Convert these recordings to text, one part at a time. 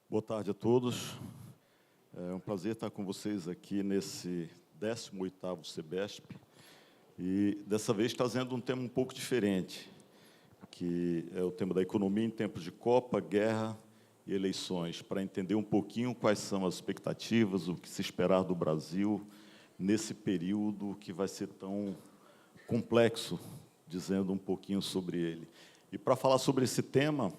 Boa tarde a todos. É um prazer estar com vocês aqui nesse 18º CEBESP e, dessa vez, trazendo um tema um pouco diferente, que é o tema da economia em tempos de Copa, guerra e eleições, para entender um pouquinho quais são as expectativas, o que se esperar do Brasil nesse período que vai ser tão complexo, dizendo um pouquinho sobre ele. E, para falar sobre esse tema,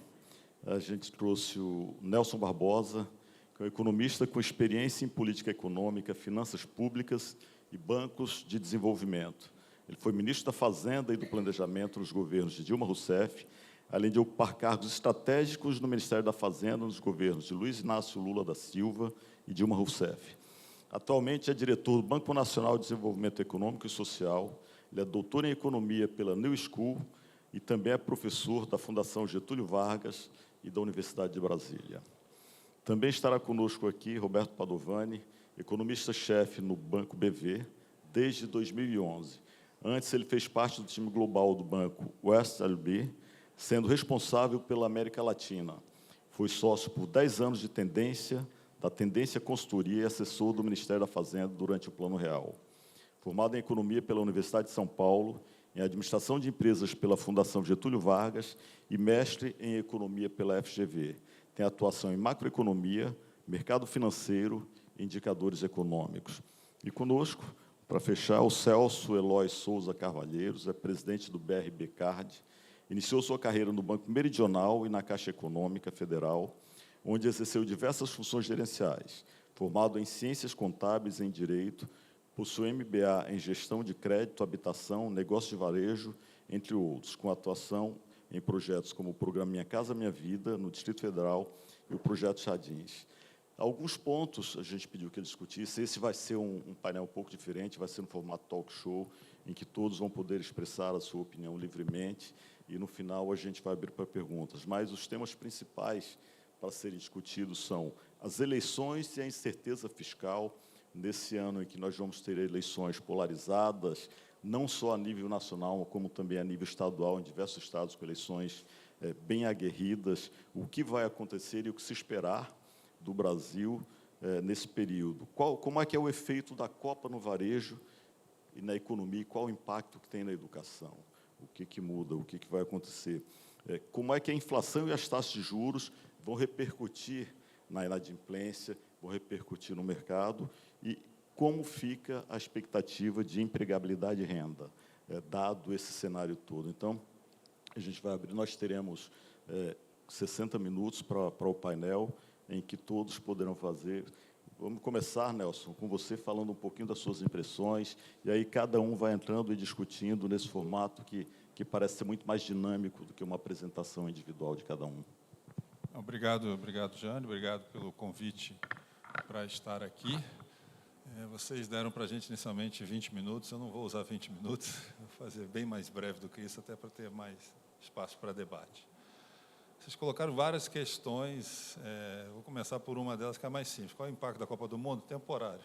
a gente trouxe o Nelson Barbosa, que é um economista com experiência em política econômica, finanças públicas e bancos de desenvolvimento. Ele foi ministro da Fazenda e do Planejamento nos governos de Dilma Rousseff, além de ocupar cargos estratégicos no Ministério da Fazenda nos governos de Luiz Inácio Lula da Silva e Dilma Rousseff. Atualmente é diretor do Banco Nacional de Desenvolvimento Econômico e Social, ele é doutor em Economia pela New School e também é professor da Fundação Getúlio Vargas e da Universidade de Brasília. Também estará conosco aqui Roberto Padovani, economista-chefe no Banco BV desde 2011. Antes, ele fez parte do time global do Banco WestLB, sendo responsável pela América Latina. Foi sócio por 10 anos da Tendência Consultoria e assessor do Ministério da Fazenda durante o Plano Real. Formado em Economia pela Universidade de São Paulo, em Administração de Empresas pela Fundação Getúlio Vargas e mestre em Economia pela FGV. Tem atuação em macroeconomia, mercado financeiro e indicadores econômicos. E conosco, para fechar, o Celso Eloy Souza Carvalheiros, é presidente do BRB Card, iniciou sua carreira no Banco Meridional e na Caixa Econômica Federal, onde exerceu diversas funções gerenciais. Formado em Ciências Contábeis e em Direito, possui MBA em Gestão de Crédito, Habitação, Negócio de Varejo, entre outros, com atuação em projetos como o Programa Minha Casa Minha Vida, no Distrito Federal, e o Projeto Jardins. Alguns pontos a gente pediu que ele discutisse. Esse vai ser um painel um pouco diferente, vai ser no formato talk show, em que todos vão poder expressar a sua opinião livremente, e, no final, a gente vai abrir para perguntas. Mas os temas principais para serem discutidos são as eleições e a incerteza fiscal, nesse ano em que nós vamos ter eleições polarizadas, não só a nível nacional, como também a nível estadual, em diversos estados, com eleições bem aguerridas, o que vai acontecer e o que se esperar do Brasil nesse período. Como é que é o efeito da Copa no varejo e na economia, e qual o impacto que tem na educação? O que muda, o que vai acontecer? Como é que a inflação e as taxas de juros vão repercutir na inadimplência, vão repercutir no mercado, e como fica a expectativa de empregabilidade e renda, dado esse cenário todo. Então, a gente vai abrir, nós teremos 60 minutos para o painel, em que todos poderão fazer. Vamos começar, Nelson, com você falando um pouquinho das suas impressões, e aí cada um vai entrando e discutindo nesse formato que parece ser muito mais dinâmico do que uma apresentação individual de cada um. Obrigado, Jânio, obrigado pelo convite para estar aqui. Vocês deram para a gente inicialmente 20 minutos, eu não vou usar 20 minutos, vou fazer bem mais breve do que isso, até para ter mais espaço para debate. Vocês colocaram várias questões, vou começar por uma delas que é a mais simples. Qual é o impacto da Copa do Mundo? Temporário,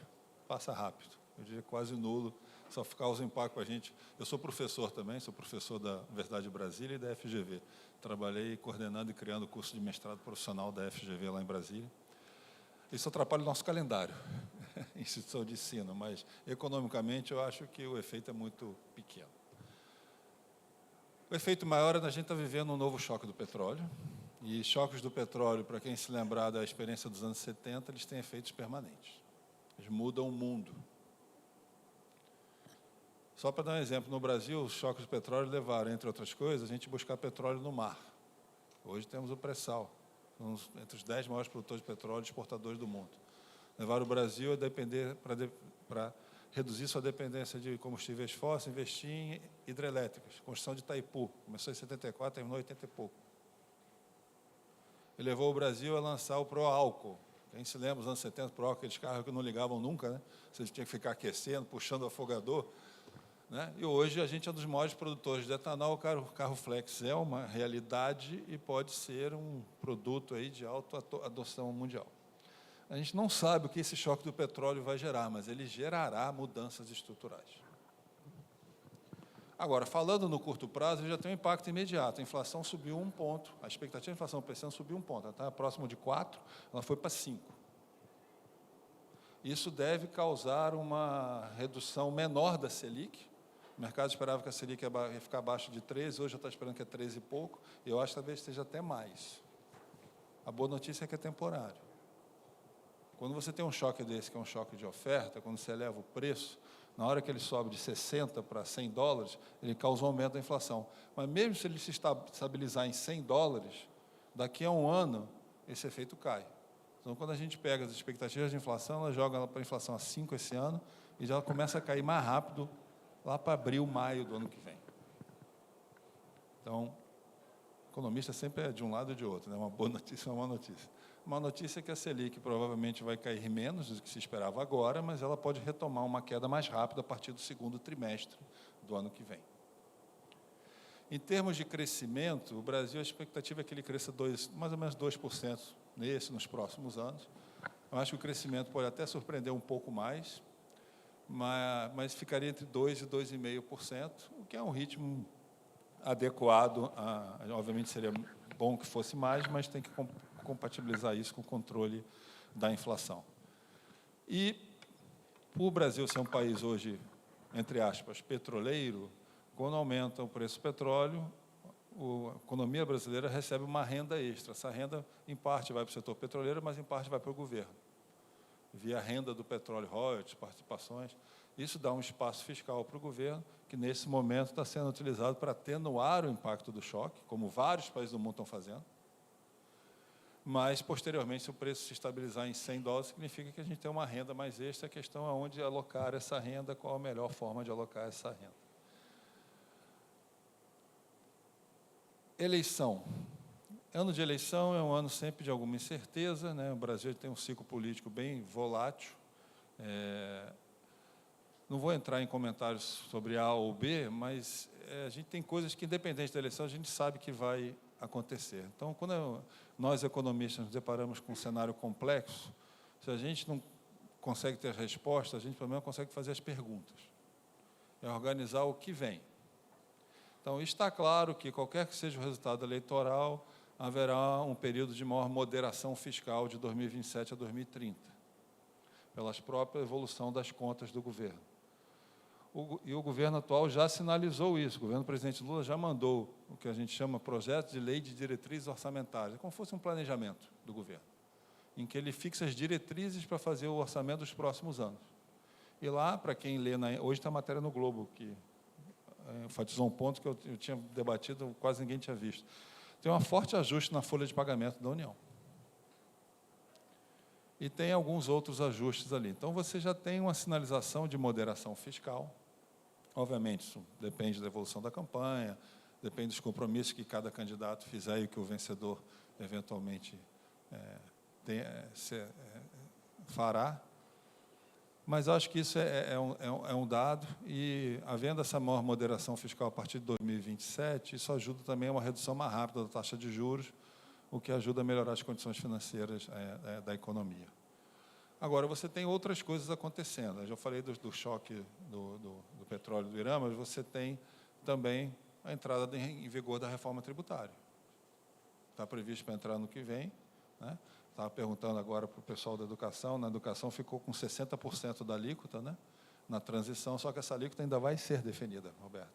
passa rápido, eu diria quase nulo, só causa impacto para a gente. Eu sou professor também, sou professor da Universidade de Brasília e da FGV. Trabalhei coordenando e criando o curso de mestrado profissional da FGV lá em Brasília. Isso atrapalha o nosso calendário, instituição de ensino, mas economicamente eu acho que o efeito é muito pequeno. O efeito maior é que a gente está vivendo um novo choque do petróleo, e choques do petróleo, para quem se lembrar da experiência dos anos 70, eles têm efeitos permanentes. Eles mudam o mundo. Só para dar um exemplo, no Brasil, os choques do petróleo levaram, entre outras coisas, a gente buscar petróleo no mar. Hoje temos o pré-sal, somos entre os 10 maiores produtores de petróleo e exportadores do mundo. Levaram o Brasil a depender, para reduzir sua dependência de combustíveis fósseis, investir em hidrelétricas, construção de Itaipu, começou em 74, terminou em 80 e pouco. Ele levou o Brasil a lançar o Proálcool. Quem se lembra dos anos 70, Proálcool, aqueles carros que não ligavam nunca, né? Você tinha que ficar aquecendo, puxando o afogador. Né? E hoje a gente é um dos maiores produtores de etanol. O carro flex é uma realidade e pode ser um produto aí de alta adoção mundial. A gente não sabe o que esse choque do petróleo vai gerar, mas ele gerará mudanças estruturais. Agora, falando no curto prazo, já tem um impacto imediato. A inflação subiu 1 ponto, a expectativa de inflação para esse ano subiu 1 ponto, ela está próximo de 4, ela foi para 5. Isso deve causar uma redução menor da Selic. O mercado esperava que a Selic ia ficar abaixo de 13, hoje já está esperando que é 13 e pouco, e eu acho que talvez esteja até mais. A boa notícia é que é temporário. Quando você tem um choque desse, que é um choque de oferta, quando você eleva o preço, na hora que ele sobe de 60 para 100 dólares, ele causa um aumento da inflação. Mas mesmo se ele se estabilizar em 100 dólares, daqui a um ano, esse efeito cai. Então, quando a gente pega as expectativas de inflação, ela joga para a inflação a 5 esse ano, e já começa a cair mais rápido lá para abril, maio do ano que vem. Então, economista sempre é de um lado e de outro, né? Uma boa notícia é uma má notícia. Uma notícia é que a Selic provavelmente vai cair menos do que se esperava agora, mas ela pode retomar uma queda mais rápida a partir do segundo trimestre do ano que vem. Em termos de crescimento, o Brasil, a expectativa é que ele cresça mais ou menos 2% nos próximos anos. Eu acho que o crescimento pode até surpreender um pouco mais, mas ficaria entre 2% e 2,5%, o que é um ritmo adequado. Obviamente seria bom que fosse mais, mas tem que compatibilizar isso com o controle da inflação. E o Brasil ser um país hoje, entre aspas, petroleiro, quando aumenta o preço do petróleo, a economia brasileira recebe uma renda extra. Essa renda, em parte, vai para o setor petroleiro, mas em parte vai para o governo, via renda do petróleo, royalties, participações. Isso dá um espaço fiscal para o governo, que nesse momento está sendo utilizado para atenuar o impacto do choque, como vários países do mundo estão fazendo. Mas, posteriormente, se o preço se estabilizar em 100 dólares, significa que a gente tem uma renda mais extra. A questão é onde alocar essa renda, qual a melhor forma de alocar essa renda. Eleição. Ano de eleição é um ano sempre de alguma incerteza, né? O Brasil tem um ciclo político bem volátil. Não vou entrar em comentários sobre A ou B, mas a gente tem coisas que, independente da eleição, a gente sabe que vai acontecer. Então, quando nós, economistas, nos deparamos com um cenário complexo, se a gente não consegue ter resposta, a gente, pelo menos, consegue fazer as perguntas. É organizar o que vem. Então, está claro que, qualquer que seja o resultado eleitoral, haverá um período de maior moderação fiscal de 2027 a 2030, pela própria evolução das contas do governo. E o governo atual já sinalizou isso. O governo do presidente Lula já mandou o que a gente chama projeto de lei de diretrizes orçamentárias, como se fosse um planejamento do governo, em que ele fixa as diretrizes para fazer o orçamento dos próximos anos. E lá, para quem lê, hoje está a matéria no Globo, que enfatizou um ponto que eu tinha debatido, quase ninguém tinha visto. Tem um forte ajuste na folha de pagamento da União. E tem alguns outros ajustes ali. Então, você já tem uma sinalização de moderação fiscal. Obviamente, isso depende da evolução da campanha, depende dos compromissos que cada candidato fizer e que o vencedor, eventualmente, fará. Mas acho que isso é um dado, e, havendo essa maior moderação fiscal a partir de 2027, isso ajuda também a uma redução mais rápida da taxa de juros, o que ajuda a melhorar as condições financeiras da economia. Agora, você tem outras coisas acontecendo. Eu já falei do choque do petróleo do Irã, mas você tem também a entrada em vigor da reforma tributária. Está previsto para entrar no que vem, né? Estava perguntando agora para o pessoal da educação. Na educação ficou com 60% da alíquota, né, na transição, só que essa alíquota ainda vai ser definida, Roberto.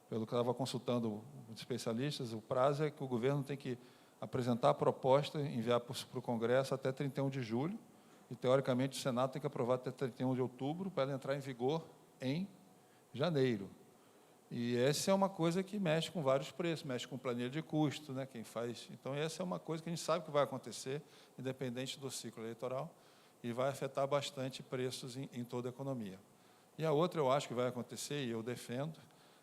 Pelo que eu estava consultando os especialistas, o prazo é que o governo tem que apresentar a proposta, enviar para o Congresso até 31 de julho, e, teoricamente, o Senado tem que aprovar até 31 de outubro para ela entrar em vigor em janeiro. E essa é uma coisa que mexe com vários preços, mexe com planilha de custo, né, quem faz. Então, essa é uma coisa que a gente sabe que vai acontecer, independente do ciclo eleitoral, e vai afetar bastante preços em toda a economia. E a outra, eu acho que vai acontecer, e eu defendo,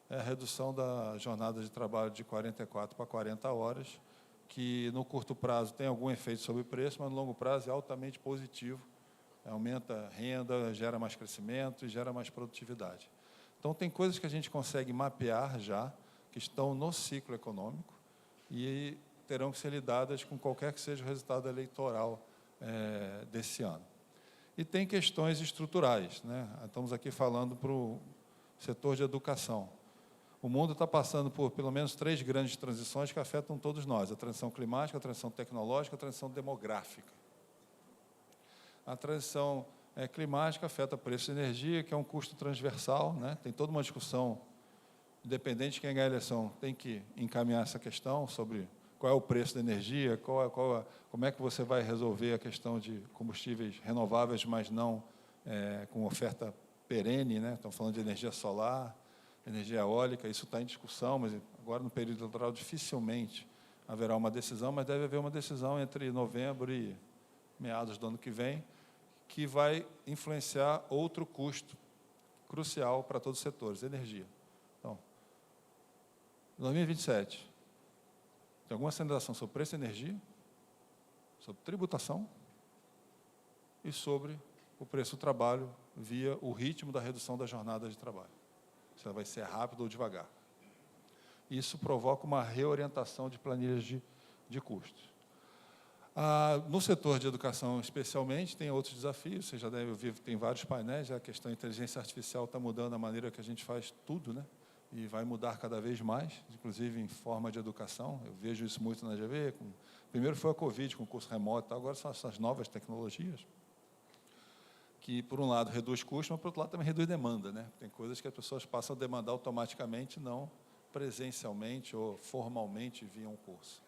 é a redução da jornada de trabalho de 44 para 40 horas, que no curto prazo tem algum efeito sobre o preço, mas no longo prazo é altamente positivo, aumenta a renda, gera mais crescimento e gera mais produtividade. Então, tem coisas que a gente consegue mapear já, que estão no ciclo econômico, e terão que ser lidadas com qualquer que seja o resultado eleitoral desse ano. E tem questões estruturais, né? Estamos aqui falando para o setor de educação. O mundo está passando por pelo menos 3 grandes transições que afetam todos nós: a transição climática, a transição tecnológica, a transição demográfica. A transição climática afeta o preço de energia, que é um custo transversal, né? Tem toda uma discussão, independente de quem ganhar a eleição, tem que encaminhar essa questão sobre qual é o preço da energia, como é que você vai resolver a questão de combustíveis renováveis, mas não com oferta perene, né? Estamos falando de energia solar, energia eólica, isso está em discussão, mas agora no período eleitoral dificilmente haverá uma decisão, mas deve haver uma decisão entre novembro e meados do ano que vem, que vai influenciar outro custo crucial para todos os setores, energia. Então, 2027, tem alguma sinalização sobre preço de energia, sobre tributação e sobre o preço do trabalho via o ritmo da redução da jornada de trabalho. Se ela vai ser rápido ou devagar. Isso provoca uma reorientação de planilhas de custos. No setor de educação, especialmente, tem outros desafios. Você já deve ouvir, tem vários painéis, a questão da inteligência artificial está mudando a maneira que a gente faz tudo, né? E vai mudar cada vez mais, inclusive em forma de educação. Eu vejo isso muito na GV. Primeiro foi a Covid, com o curso remoto, agora são essas novas tecnologias, que, por um lado, reduz custo, mas, por outro lado, também reduz demanda, né? Tem coisas que as pessoas passam a demandar automaticamente, não presencialmente ou formalmente via um curso.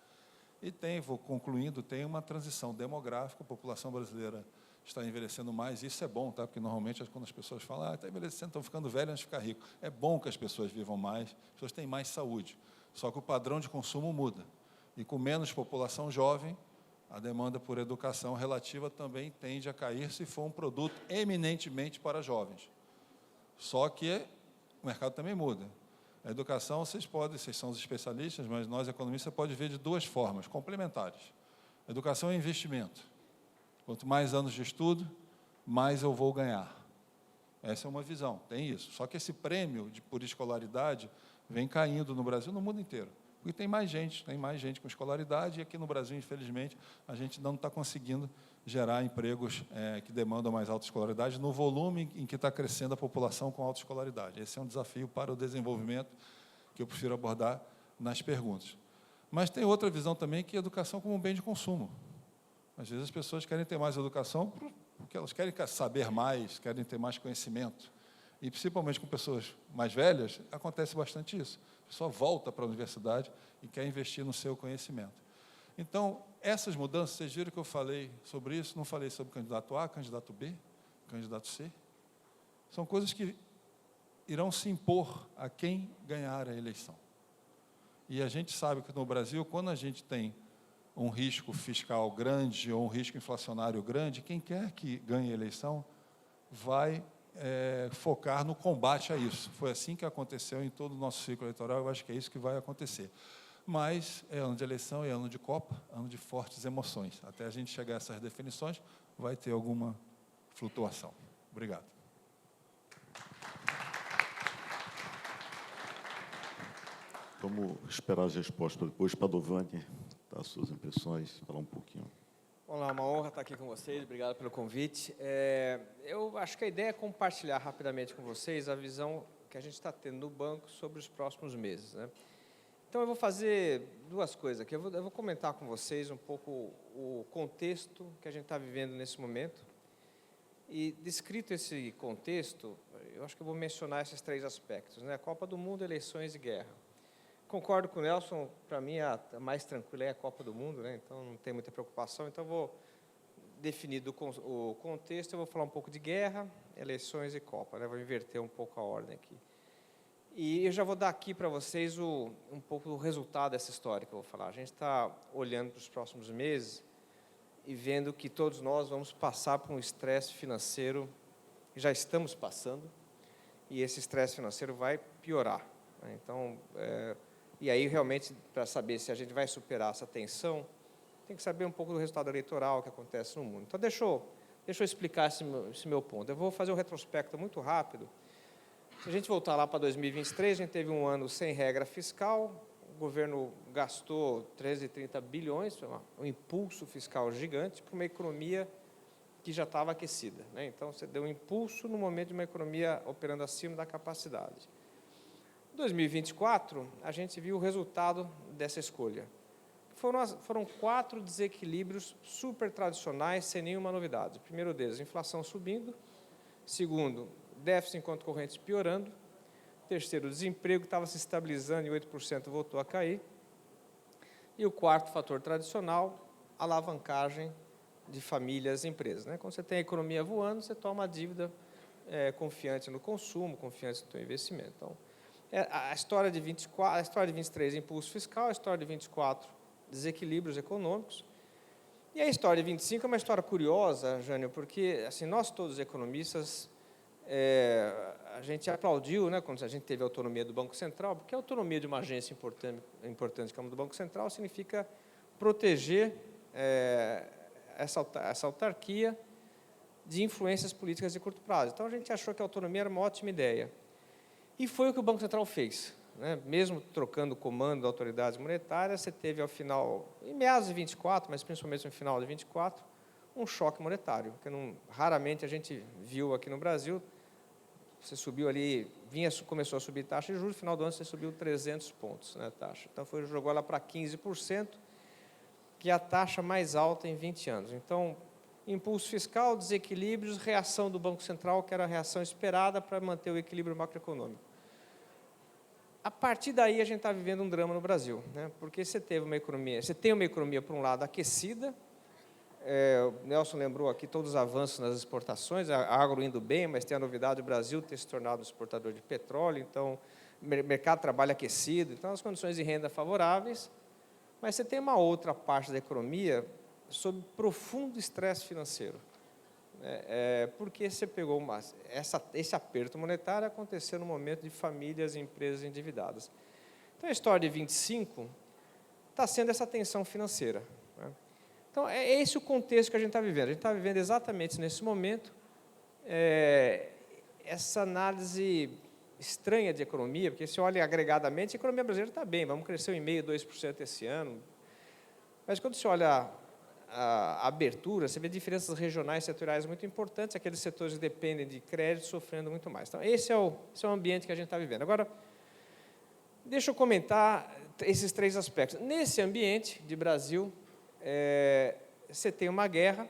E vou concluindo, tem uma transição demográfica, a população brasileira está envelhecendo mais, isso é bom, tá? Porque normalmente quando as pessoas falam, está envelhecendo, estão ficando velhos antes de ficar rico. É bom que as pessoas vivam mais, as pessoas têm mais saúde, só que o padrão de consumo muda. E com menos população jovem, a demanda por educação relativa também tende a cair se for um produto eminentemente para jovens. Só que o mercado também muda. A educação, vocês são os especialistas, mas nós, economistas, podemos ver de 2 formas complementares. A educação é investimento. Quanto mais anos de estudo, mais eu vou ganhar. Essa é uma visão, tem isso. Só que esse prêmio por escolaridade vem caindo no Brasil, no mundo inteiro. Porque tem mais gente com escolaridade, e aqui no Brasil, infelizmente, a gente não está conseguindo gerar empregos que demandam mais alta escolaridade no volume em que está crescendo a população com alta escolaridade. Esse é um desafio para o desenvolvimento que eu prefiro abordar nas perguntas. Mas tem outra visão também, que é a educação como um bem de consumo. Às vezes as pessoas querem ter mais educação porque elas querem saber mais, querem ter mais conhecimento. E, principalmente com pessoas mais velhas, acontece bastante isso. A pessoa volta para a universidade e quer investir no seu conhecimento. Então, essas mudanças, vocês viram que eu falei sobre isso, não falei sobre candidato A, candidato B, candidato C. São coisas que irão se impor a quem ganhar a eleição. E a gente sabe que no Brasil, quando a gente tem um risco fiscal grande ou um risco inflacionário grande, quem quer que ganhe a eleição vai focar no combate a isso. Foi assim que aconteceu em todo o nosso ciclo eleitoral, eu acho que é isso que vai acontecer. Mas é ano de eleição, é ano de Copa, ano de fortes emoções. Até a gente chegar a essas definições, vai ter alguma flutuação. Obrigado. Vamos esperar as respostas depois. Padovani, dar as suas impressões, falar um pouquinho. Olá, uma honra estar aqui com vocês, obrigado pelo convite. Eu acho que a ideia é compartilhar rapidamente com vocês a visão que a gente está tendo no banco sobre os próximos meses, né? Então, eu vou fazer 2 coisas aqui. Eu vou comentar com vocês um pouco o contexto que a gente está vivendo nesse momento. E, descrito esse contexto, eu acho que eu vou mencionar esses 3 aspectos, né? Copa do Mundo, eleições e guerra. Concordo com o Nelson, para mim a mais tranquila é a Copa do Mundo, né? Então não tem muita preocupação. Então eu vou definir o contexto, eu vou falar um pouco de guerra, eleições e Copa, né? Vou inverter um pouco a ordem aqui. E eu já vou dar aqui para vocês um pouco do resultado dessa história que eu vou falar. A gente está olhando para os próximos meses e vendo que todos nós vamos passar por um estresse financeiro, já estamos passando, e esse estresse financeiro vai piorar, né? Então, e aí, realmente, para saber se a gente vai superar essa tensão, tem que saber um pouco do resultado eleitoral que acontece no mundo. Então, deixa eu explicar esse meu ponto. Eu vou fazer um retrospecto muito rápido. Se a gente voltar lá para 2023, a gente teve um ano sem regra fiscal, o governo gastou 330 bilhões, um impulso fiscal gigante para uma economia que já estava aquecida, né? Então, você deu um impulso no momento de uma economia operando acima da capacidade. Em 2024, a gente viu o resultado dessa escolha. Foram 4 desequilíbrios super tradicionais, sem nenhuma novidade. O primeiro deles, inflação subindo. Segundo, déficit em contas correntes piorando. Terceiro, desemprego estava se estabilizando e 8% voltou a cair. E o quarto fator tradicional, alavancagem de famílias e empresas. Quando você tem a economia voando, você toma uma dívida confiante no consumo, confiante no seu investimento. Então, a história de 24, a história de 23, impulso fiscal, a história de 24, desequilíbrios econômicos. E a história de 25 é uma história curiosa, Jânio, porque assim, nós todos economistas, a gente aplaudiu, quando a gente teve a autonomia do Banco Central, porque a autonomia de uma agência importante como a do Banco Central significa proteger essa autarquia de influências políticas de curto prazo. Então, a gente achou que a autonomia era uma ótima ideia. E foi o que o Banco Central fez. Mesmo trocando o comando da autoridade monetária, você teve, ao final, em meados de 24, mas principalmente no final de 24, um choque monetário, que raramente a gente viu aqui no Brasil. Você subiu ali, começou a subir taxa de juros, no final do ano você subiu 300 pontos, a taxa. Então, jogou ela para 15%, que é a taxa mais alta em 20 anos. Então, impulso fiscal, desequilíbrios, reação do Banco Central, que era a reação esperada para manter o equilíbrio macroeconômico. A partir daí, a gente está vivendo um drama no Brasil, porque você tem uma economia, por um lado, aquecida. O Nelson lembrou aqui todos os avanços nas exportações, a agro indo bem, mas tem a novidade do Brasil ter se tornado exportador de petróleo, então, mercado de trabalho aquecido, então, as condições de renda favoráveis, mas você tem uma outra parte da economia sob profundo estresse financeiro. Porque você pegou esse aperto monetário aconteceu no momento de famílias e empresas endividadas. Então, a história de 25 está sendo essa tensão financeira. Então, é esse o contexto que a gente está vivendo. A gente está vivendo exatamente nesse momento essa análise estranha de economia, porque se olha agregadamente, a economia brasileira está bem, vamos crescer 1,5%, 2% esse ano. Mas quando se olha a abertura, você vê diferenças regionais e setoriais muito importantes, aqueles setores que dependem de crédito sofrendo muito mais. Então, esse é o ambiente que a gente está vivendo. Agora, deixa eu comentar esses 3 aspectos. Nesse ambiente de Brasil, você tem uma guerra,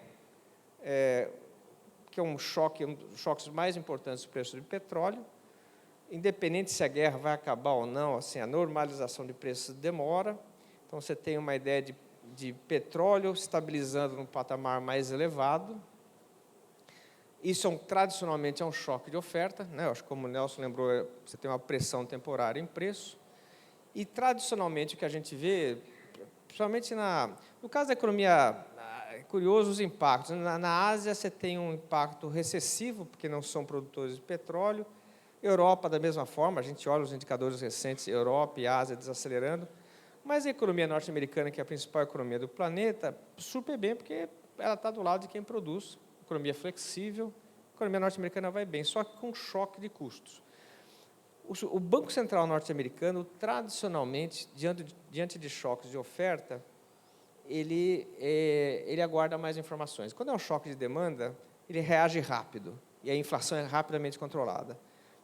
que é um dos choques mais importantes do preço do petróleo. Independente se a guerra vai acabar ou não, assim, a normalização de preços demora. Então, você tem uma ideia de petróleo estabilizando num patamar mais elevado. Isso, tradicionalmente, é um choque de oferta. Eu acho que, como o Nelson lembrou, você tem uma pressão temporária em preço. E, tradicionalmente, o que a gente vê, principalmente no caso da economia, é curioso os impactos. Na Ásia, você tem um impacto recessivo, porque não são produtores de petróleo. Europa, da mesma forma, a gente olha os indicadores recentes, Europa e Ásia desacelerando. Mas a economia norte-americana, que é a principal economia do planeta, super bem, porque ela está do lado de quem produz. Economia flexível, a economia norte-americana vai bem, só que com choque de custos. O Banco Central norte-americano, tradicionalmente, diante de choques de oferta, ele aguarda mais informações. Quando é um choque de demanda, ele reage rápido, e a inflação é rapidamente controlada.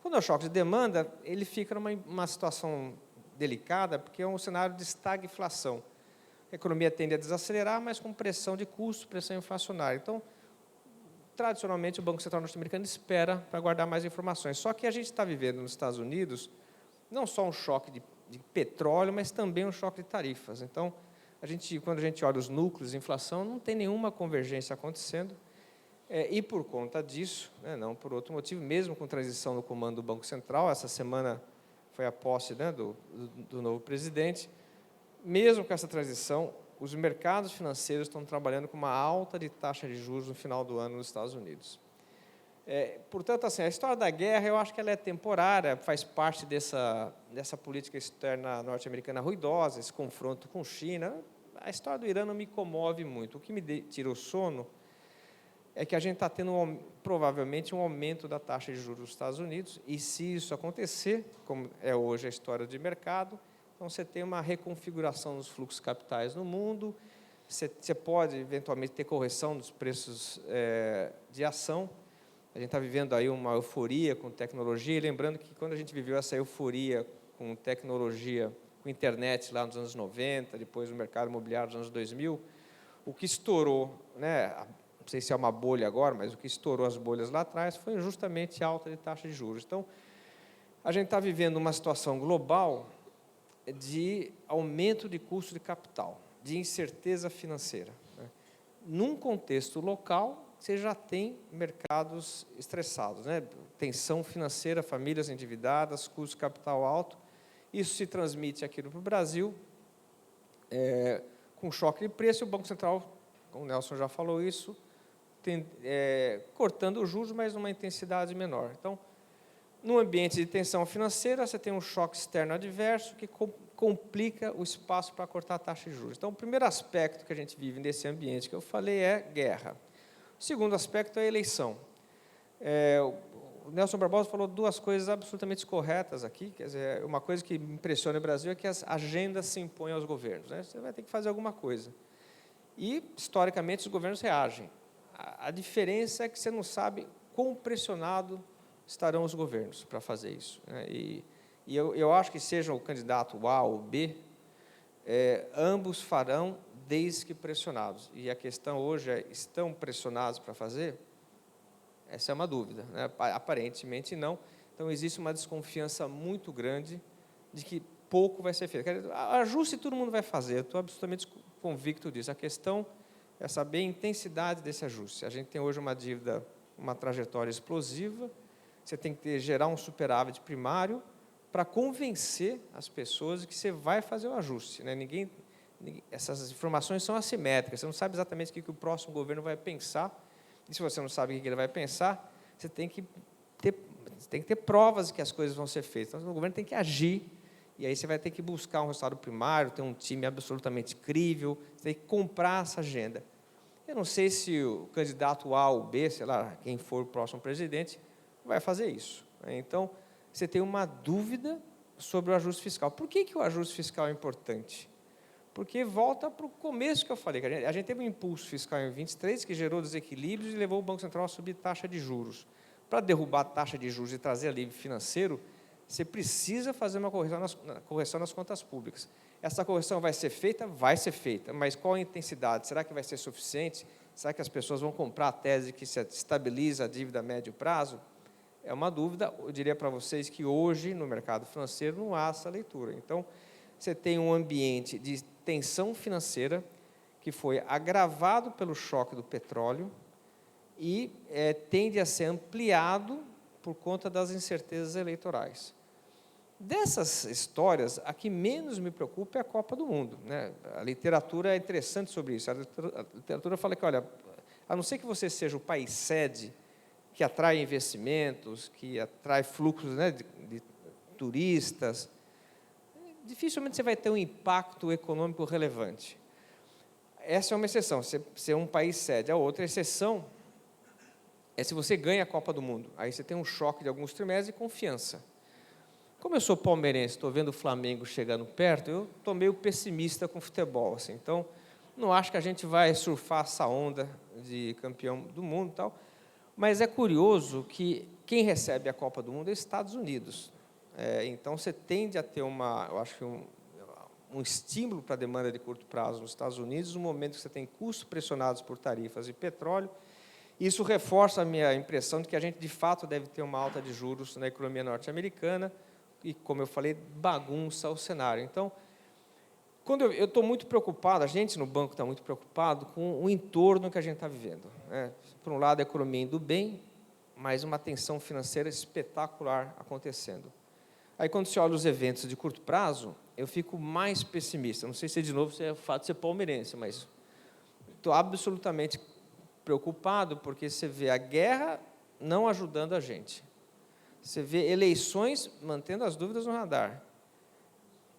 Quando é um choque de demanda, ele fica numa situação delicada, porque é um cenário de estagflação. A economia tende a desacelerar, mas com pressão de custo, pressão inflacionária. Então, tradicionalmente, o Banco Central norte-americano espera para guardar mais informações. Só que a gente está vivendo nos Estados Unidos não só um choque de petróleo, mas também um choque de tarifas. Então, quando a gente olha os núcleos de inflação, não tem nenhuma convergência acontecendo. E, por conta disso, não por outro motivo, mesmo com transição no comando do Banco Central, essa semana foi a posse do novo presidente, mesmo com essa transição, os mercados financeiros estão trabalhando com uma alta de taxa de juros no final do ano nos Estados Unidos. Portanto, assim, a história da guerra, eu acho que ela é temporária, faz parte dessa política externa norte-americana ruidosa, esse confronto com China. A história do Irã não me comove muito. O que me tira o sono é que a gente está tendo, provavelmente, um aumento da taxa de juros dos Estados Unidos, e se isso acontecer, como é hoje a história de mercado, então você tem uma reconfiguração dos fluxos capitais no mundo, você pode, eventualmente, ter correção dos preços de ação. A gente está vivendo aí uma euforia com tecnologia, e lembrando que, quando a gente viveu essa euforia com tecnologia, com internet lá nos anos 90, depois o mercado imobiliário nos anos 2000, o que estourou, né, não sei se é uma bolha agora, mas o que estourou as bolhas lá atrás foi justamente a alta de taxa de juros. Então, a gente está vivendo uma situação global de aumento de custo de capital, de incerteza financeira, né? Num contexto local, você já tem mercados estressados, né? Tensão financeira, famílias endividadas, custo de capital alto. Isso se transmite aqui no Brasil, com choque de preço, e o Banco Central, como o Nelson já falou isso, cortando os juros, mas numa intensidade menor. Então, num ambiente de tensão financeira, você tem um choque externo adverso que complica o espaço para cortar a taxa de juros. Então, o primeiro aspecto que a gente vive nesse ambiente que eu falei é guerra. O segundo aspecto é a eleição. O Nelson Barbosa falou duas coisas absolutamente corretas aqui. Quer dizer, uma coisa que me impressiona no Brasil é que as agendas se impõem aos governos, né? Você vai ter que fazer alguma coisa. E, historicamente, os governos reagem. A diferença é que você não sabe quão pressionado estarão os governos para fazer isso, né? E eu acho que seja o candidato A ou B, ambos farão desde que pressionados. E a questão hoje é, estão pressionados para fazer? Essa é uma dúvida, né? Aparentemente não. Então, existe uma desconfiança muito grande de que pouco vai ser feito. Ajuste todo mundo vai fazer, eu estou absolutamente convicto disso. A questão é saber a intensidade desse ajuste. A gente tem hoje uma dívida, uma trajetória explosiva, você tem que gerar um superávit primário para convencer as pessoas de que você vai fazer o ajuste, né? Essas informações são assimétricas, você não sabe exatamente o que o próximo governo vai pensar, e se você não sabe o que ele vai pensar, você tem que ter provas de que as coisas vão ser feitas. Então, o governo tem que agir, e aí você vai ter que buscar um resultado primário, ter um time absolutamente crível, você tem que comprar essa agenda. Eu não sei se o candidato A ou B, sei lá, quem for o próximo presidente, vai fazer isso. Então, você tem uma dúvida sobre o ajuste fiscal. Por que o ajuste fiscal é importante? Porque volta para o começo que eu falei, que a gente teve um impulso fiscal em 23 que gerou desequilíbrios e levou o Banco Central a subir taxa de juros. Para derrubar a taxa de juros e trazer alívio financeiro, você precisa fazer uma correção nas contas públicas. Essa correção vai ser feita? Vai ser feita, mas qual a intensidade? Será que vai ser suficiente? Será que as pessoas vão comprar a tese que se estabiliza a dívida a médio prazo? É uma dúvida. Eu diria para vocês que hoje, no mercado financeiro, não há essa leitura. Então, você tem um ambiente de tensão financeira que foi agravado pelo choque do petróleo e tende a ser ampliado por conta das incertezas eleitorais. Dessas histórias, a que menos me preocupa é a Copa do Mundo, né? A literatura é interessante sobre isso. A literatura fala que, olha, a não ser que você seja o país sede, que atrai investimentos, que atrai fluxos, né, de turistas, dificilmente você vai ter um impacto econômico relevante. Essa é uma exceção, ser um país sede. A outra exceção é se você ganha a Copa do Mundo. Aí você tem um choque de alguns trimestres de confiança. Como eu sou palmeirense, estou vendo o Flamengo chegando perto, eu estou meio pessimista com o futebol, assim. Então, não acho que a gente vai surfar essa onda de campeão do mundo e tal, mas é curioso que quem recebe a Copa do Mundo é os Estados Unidos. Então, você tende a ter eu acho que um estímulo para a demanda de curto prazo nos Estados Unidos, no momento que você tem custos pressionados por tarifas de petróleo. Isso reforça a minha impressão de que a gente, de fato, deve ter uma alta de juros na economia norte-americana e, como eu falei, bagunça o cenário. Então, quando eu estou muito preocupado, a gente no banco está muito preocupado com o entorno que a gente está vivendo, né? Por um lado, a economia indo bem, mas uma tensão financeira espetacular acontecendo. Aí, quando você olha os eventos de curto prazo, eu fico mais pessimista. Não sei se, de novo, é o fato de ser palmeirense, mas estou absolutamente preocupado, porque você vê a guerra não ajudando a gente. Você vê eleições mantendo as dúvidas no radar.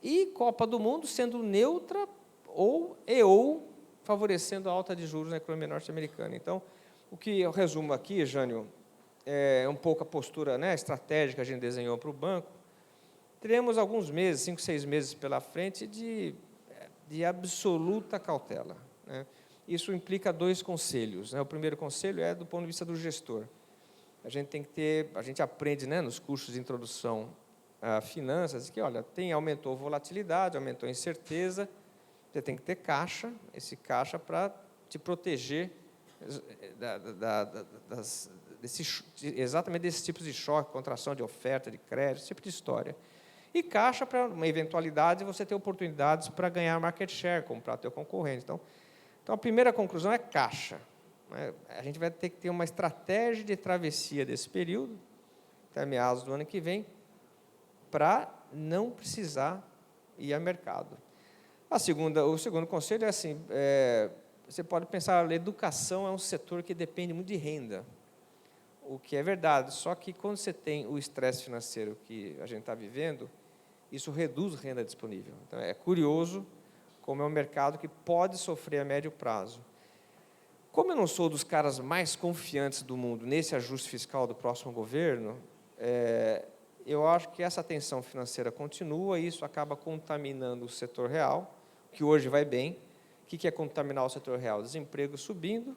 E Copa do Mundo sendo neutra ou favorecendo a alta de juros na economia norte-americana. Então, o que eu resumo aqui, Jânio, é um pouco a postura, né, estratégica que a gente desenhou para o banco. Teremos alguns meses, 5, 6 meses pela frente de absoluta cautela, né? Isso implica 2 conselhos, né? O primeiro conselho é do ponto de vista do gestor. A gente aprende, né, nos cursos de introdução Finanças, que, olha, aumentou a volatilidade, aumentou a incerteza, você tem que ter caixa, esse caixa para te proteger exatamente desses tipos de choque, contração de oferta, de crédito, esse tipo de história. E caixa para uma eventualidade você ter oportunidades para ganhar market share, comprar teu concorrente. Então, a primeira conclusão é caixa. A gente vai ter que ter uma estratégia de travessia desse período, até meados do ano que vem, para não precisar ir ao mercado. O segundo conselho é assim, você pode pensar, a educação é um setor que depende muito de renda, o que é verdade, só que quando você tem o estresse financeiro que a gente está vivendo, isso reduz a renda disponível. Então, é curioso como é um mercado que pode sofrer a médio prazo. Como eu não sou dos caras mais confiantes do mundo nesse ajuste fiscal do próximo governo, eu acho que essa tensão financeira continua e isso acaba contaminando o setor real, que hoje vai bem. O que é contaminar o setor real? Desemprego subindo,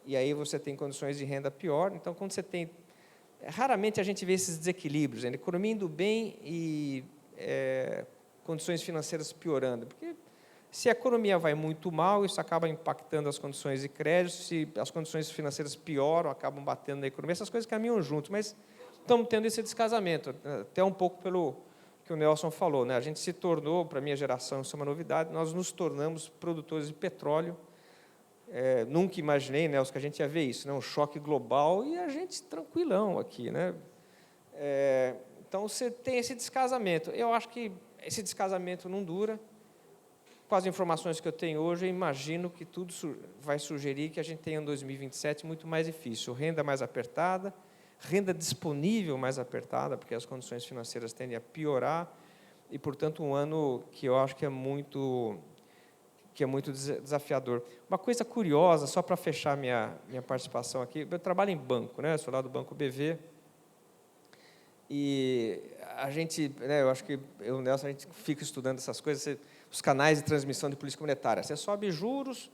e aí você tem condições de renda pior. Então, quando você tem... Raramente a gente vê esses desequilíbrios, a economia indo bem e condições financeiras piorando, porque se a economia vai muito mal, isso acaba impactando as condições de crédito, se as condições financeiras pioram, acabam batendo na economia, essas coisas caminham juntos, mas estamos tendo esse descasamento, até um pouco pelo que o Nelson falou, né? A gente se tornou, para a minha geração, isso é uma novidade, nós nos tornamos produtores de petróleo. Nunca imaginei, Nelson, que a gente ia ver isso, né? Um choque global, e a gente tranquilão aqui, né? Então, você tem esse descasamento. Eu acho que esse descasamento não dura. Com as informações que eu tenho hoje, eu imagino que tudo vai sugerir que a gente tenha um 2027 muito mais difícil. Renda mais apertada, renda disponível mais apertada, porque as condições financeiras tendem a piorar, e, portanto, um ano que eu acho que é muito desafiador. Uma coisa curiosa, só para fechar minha participação aqui, eu trabalho em banco, né? Eu sou lá do Banco BV, e a gente, eu acho que eu e o Nelson, a gente fica estudando essas coisas, os canais de transmissão de política monetária. Você sobe juros,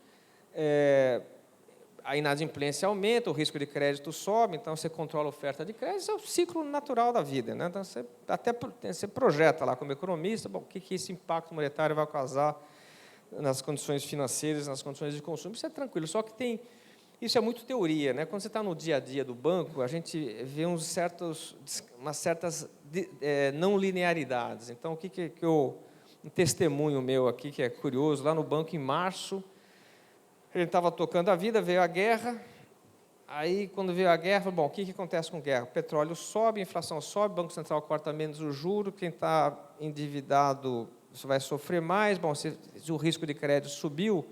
a inadimplência aumenta, o risco de crédito sobe, então você controla a oferta de crédito, isso é o ciclo natural da vida, né? Então, você projeta lá como economista, bom, o que esse impacto monetário vai causar nas condições financeiras, nas condições de consumo, isso é tranquilo, só que isso é muito teoria, né? Quando você está no dia a dia do banco, a gente vê umas certas não linearidades. Então, um testemunho meu aqui, que é curioso, lá no banco, em março, a gente estava tocando a vida, veio a guerra, aí, quando veio a guerra, bom, o que acontece com a guerra? O petróleo sobe, a inflação sobe, o Banco Central corta menos o juro, quem está endividado vai sofrer mais, bom, se o risco de crédito subiu,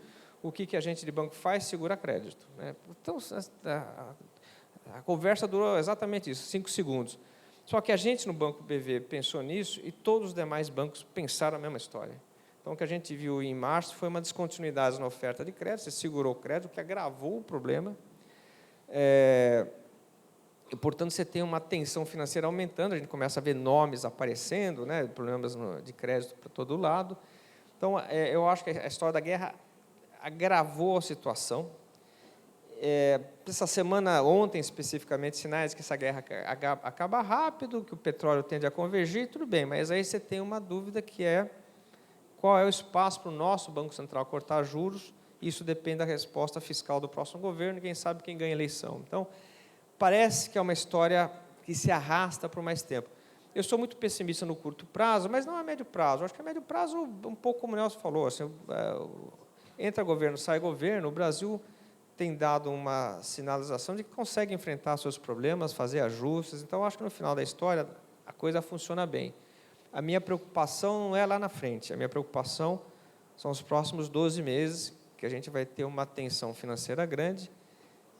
o que a gente de banco faz? Segura crédito, né? Então, a conversa durou exatamente isso, 5 segundos. Só que a gente no Banco BV pensou nisso e todos os demais bancos pensaram a mesma história. Então, o que a gente viu em março foi uma descontinuidade na oferta de crédito, você segurou o crédito, o que agravou o problema. E, portanto, você tem uma tensão financeira aumentando, a gente começa a ver nomes aparecendo, né, problemas de crédito para todo lado. Então, eu acho que a história da guerra agravou a situação. Essa semana, ontem especificamente, sinais que essa guerra acaba rápido, que o petróleo tende a convergir, tudo bem, mas aí você tem uma dúvida que é qual é o espaço para o nosso Banco Central cortar juros. Isso depende da resposta fiscal do próximo governo, e quem sabe quem ganha a eleição. Então, parece que é uma história que se arrasta por mais tempo. Eu sou muito pessimista no curto prazo, mas não a médio prazo. Eu acho que a médio prazo, um pouco como o Nelson falou, assim, entra governo, sai governo, o Brasil tem dado uma sinalização de que consegue enfrentar seus problemas, fazer ajustes. Então, acho que no final da história a coisa funciona bem. A minha preocupação não é lá na frente, a minha preocupação são os próximos 12 meses, que a gente vai ter uma tensão financeira grande,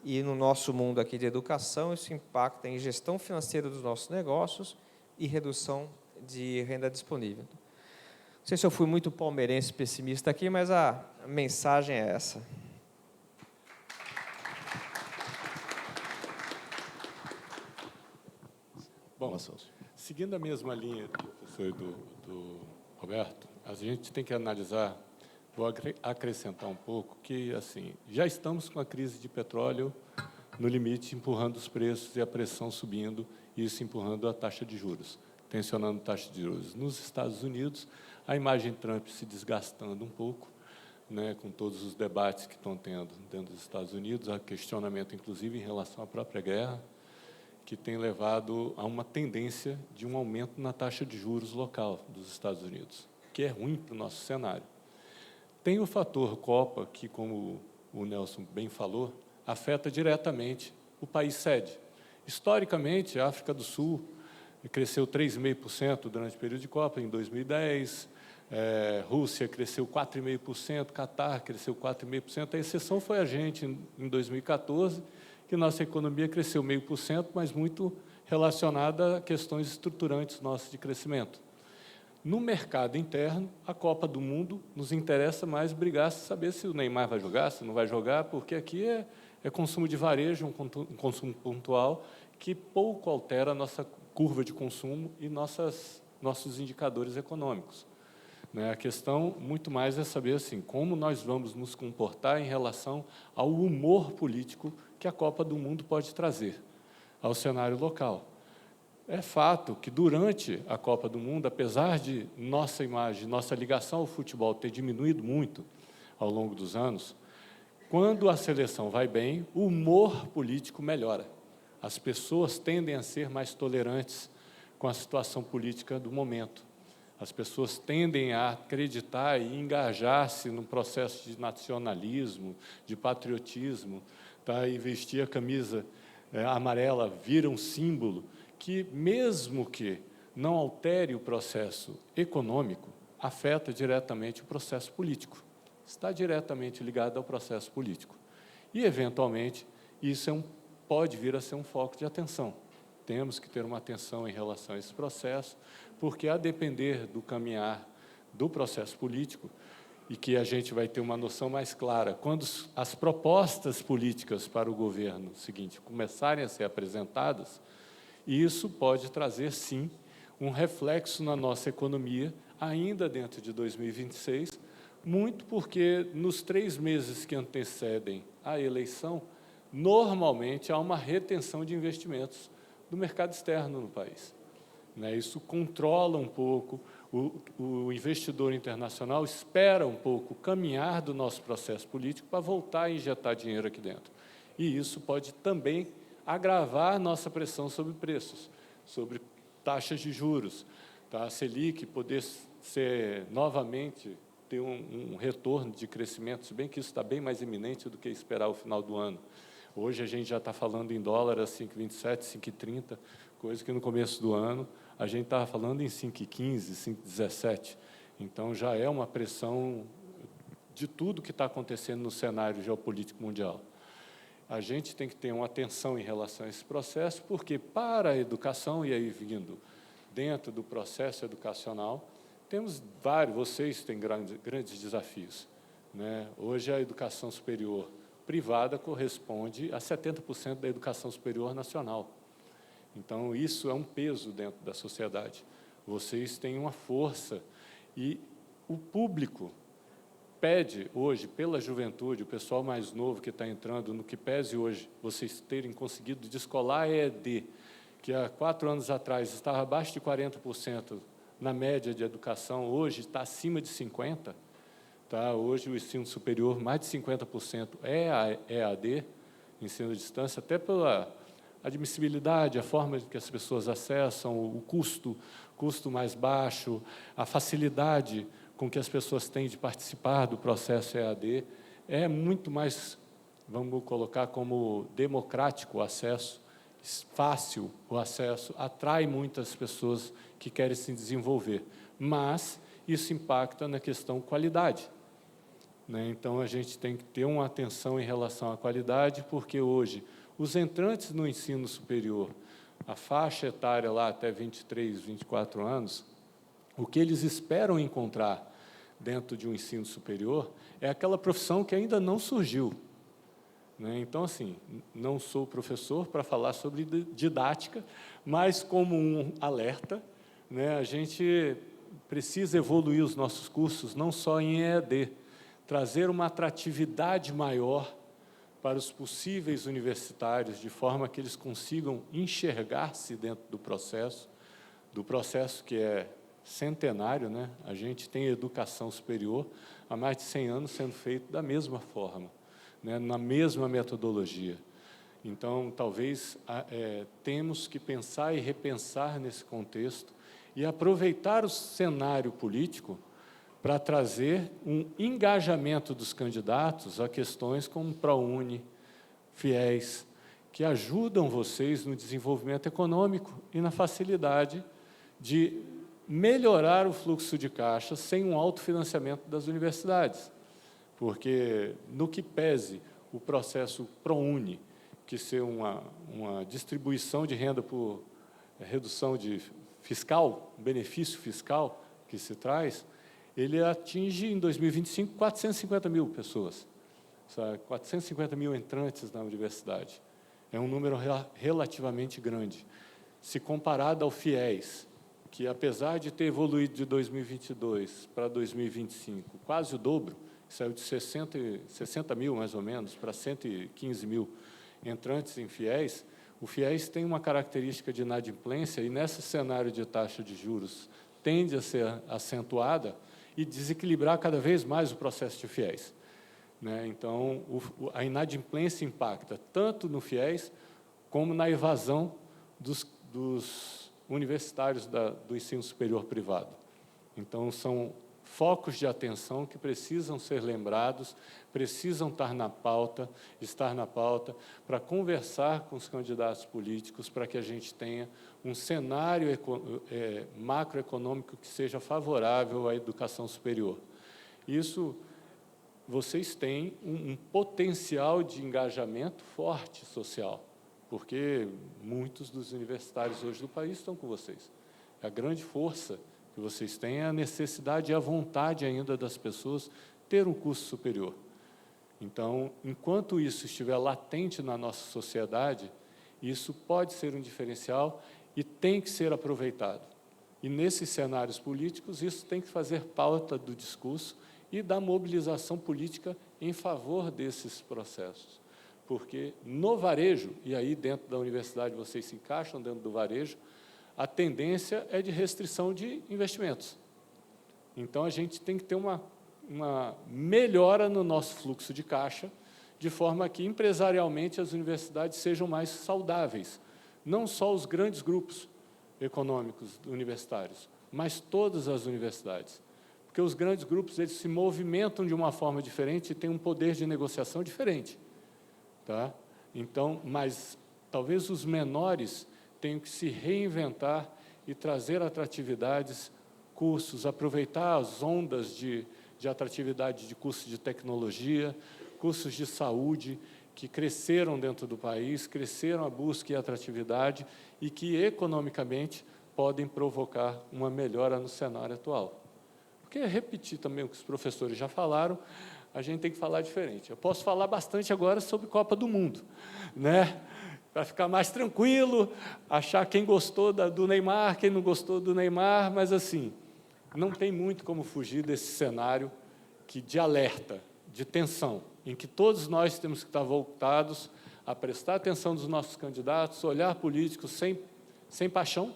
e no nosso mundo aqui de educação, isso impacta em gestão financeira dos nossos negócios e redução de renda disponível. Não sei se eu fui muito palmeirense pessimista aqui, mas a mensagem é essa. Bom, seguindo a mesma linha do professor e do Roberto, a gente tem que analisar, vou acrescentar um pouco, que assim, já estamos com a crise de petróleo no limite, empurrando os preços e a pressão subindo, e isso empurrando a taxa de juros. tensionando taxa de juros. Nos Estados Unidos, a imagem Trump se desgastando um pouco, né, com todos os debates que estão tendo dentro dos Estados Unidos, há questionamento, inclusive, em relação à própria guerra, que tem levado a uma tendência de um aumento na taxa de juros local dos Estados Unidos, que é ruim para o nosso cenário. Tem o fator Copa, que, como o Nelson bem falou, afeta diretamente o país sede. Historicamente, a África do Sul cresceu 3,5% durante o período de Copa, em 2010, Rússia cresceu 4,5%, Catar cresceu 4,5%, a exceção foi a gente, em 2014, que nossa economia cresceu 0,5%, mas muito relacionada a questões estruturantes nossas de crescimento. No mercado interno, a Copa do Mundo nos interessa mais brigar, saber se o Neymar vai jogar, se não vai jogar, porque aqui é consumo de varejo, um consumo pontual, que pouco altera a nossa curva de consumo e nossos indicadores econômicos. Né? A questão, muito mais, é saber assim, como nós vamos nos comportar em relação ao humor político que a Copa do Mundo pode trazer ao cenário local. É fato que, durante a Copa do Mundo, apesar de nossa imagem, nossa ligação ao futebol ter diminuído muito ao longo dos anos, quando a seleção vai bem, o humor político melhora. As pessoas tendem a ser mais tolerantes com a situação política do momento. As pessoas tendem a acreditar e engajar-se num processo de nacionalismo, de patriotismo, tá? E vestir a camisa amarela vira um símbolo que, mesmo que não altere o processo econômico, afeta diretamente o processo político. Está diretamente ligado ao processo político. E, eventualmente, isso pode vir a ser um foco de atenção. Temos que ter uma atenção em relação a esse processo, porque, a depender do caminhar do processo político, e que a gente vai ter uma noção mais clara, quando as propostas políticas para o governo seguinte começarem a ser apresentadas, isso pode trazer, sim, um reflexo na nossa economia, ainda dentro de 2026, muito porque, nos 3 meses que antecedem a eleição, normalmente há uma retenção de investimentos do mercado externo no país. Isso controla um pouco, o investidor internacional espera um pouco o caminhar do nosso processo político para voltar a injetar dinheiro aqui dentro. E isso pode também agravar nossa pressão sobre preços, sobre taxas de juros, tá? A Selic poder ser novamente ter um retorno de crescimento, se bem que isso está bem mais iminente do que esperar o final do ano. Hoje a gente já está falando em dólar a 5,27, 5,30, coisa que no começo do ano a gente estava falando em 5,15, 5,17. Então já é uma pressão de tudo que está acontecendo no cenário geopolítico mundial. A gente tem que ter uma atenção em relação a esse processo, porque, para a educação, e aí vindo dentro do processo educacional, temos vocês têm grandes desafios. Hoje, a educação superior privada corresponde a 70% da educação superior nacional. Então, isso é um peso dentro da sociedade. Vocês têm uma força e o público pede hoje, pela juventude, o pessoal mais novo que está entrando, no que pese hoje, vocês terem conseguido descolar a EAD, que há 4 anos atrás estava abaixo de 40% na média de educação, hoje está acima de 50%. Tá? Hoje, o ensino superior, mais de 50% é a EAD, ensino à distância, até pela admissibilidade, a forma que as pessoas acessam, o custo mais baixo, a facilidade com que as pessoas têm de participar do processo EAD, é muito mais, vamos colocar como democrático o acesso, fácil o acesso, atrai muitas pessoas que querem se desenvolver, mas isso impacta na questão qualidade. Então, a gente tem que ter uma atenção em relação à qualidade, porque hoje os entrantes no ensino superior, a faixa etária lá até 23, 24 anos, o que eles esperam encontrar dentro de um ensino superior é aquela profissão que ainda não surgiu. Então, assim, não sou professor para falar sobre didática, mas como um alerta, a gente precisa evoluir os nossos cursos, não só em EAD, trazer uma atratividade maior para os possíveis universitários, de forma que eles consigam enxergar-se dentro do processo, do processo que é centenário, né? A gente tem educação superior há mais de 100 anos sendo feito da mesma forma, né? Na mesma metodologia. Então, talvez temos que pensar e repensar nesse contexto e aproveitar o cenário político para trazer um engajamento dos candidatos a questões como ProUni, FIES, que ajudam vocês no desenvolvimento econômico e na facilidade de melhorar o fluxo de caixa sem um autofinanciamento das universidades. Porque, no que pese o processo ProUni, que ser uma distribuição de renda por redução de fiscal, benefício fiscal que se traz, ele atinge, em 2025, 450 mil pessoas, sabe? 450 mil entrantes na universidade. É um número relativamente grande. Se comparado ao FIES, que, apesar de ter evoluído de 2022 para 2025, quase o dobro, saiu de 60 mil, mais ou menos, para 115 mil entrantes em FIES, o FIES tem uma característica de inadimplência e, nesse cenário de taxa de juros, tende a ser acentuada e desequilibrar cada vez mais o processo de FIES, né? Então, a inadimplência impacta tanto no FIES como na evasão dos universitários do ensino superior privado. Então, são focos de atenção que precisam ser lembrados, precisam estar na pauta para conversar com os candidatos políticos, para que a gente tenha um cenário macroeconômico que seja favorável à educação superior. Isso, vocês têm um potencial de engajamento forte social, porque muitos dos universitários hoje do país estão com vocês. A grande força que vocês têm é a necessidade e a vontade ainda das pessoas ter um curso superior. Então, enquanto isso estiver latente na nossa sociedade, isso pode ser um diferencial e tem que ser aproveitado. E, nesses cenários políticos, isso tem que fazer pauta do discurso e da mobilização política em favor desses processos. Porque, no varejo, e aí dentro da universidade vocês se encaixam dentro do varejo, a tendência é de restrição de investimentos. Então, a gente tem que ter uma melhora no nosso fluxo de caixa, de forma que, empresarialmente, as universidades sejam mais saudáveis. Não só os grandes grupos econômicos universitários, mas todas as universidades. Porque os grandes grupos eles se movimentam de uma forma diferente e têm um poder de negociação diferente. Tá? Então, mas talvez os menores tenham que se reinventar e trazer atratividades, cursos, aproveitar as ondas de atratividade de cursos de tecnologia, cursos de saúde, que cresceram dentro do país, cresceram a busca e a atratividade e que, economicamente, podem provocar uma melhora no cenário atual. Porque, repetir também o que os professores já falaram, a gente tem que falar diferente. Eu posso falar bastante agora sobre Copa do Mundo, né? Para ficar mais tranquilo, achar quem gostou do Neymar, quem não gostou do Neymar, mas, assim, não tem muito como fugir desse cenário de alerta, de tensão, em que todos nós temos que estar voltados a prestar atenção dos nossos candidatos, olhar políticos sem paixão,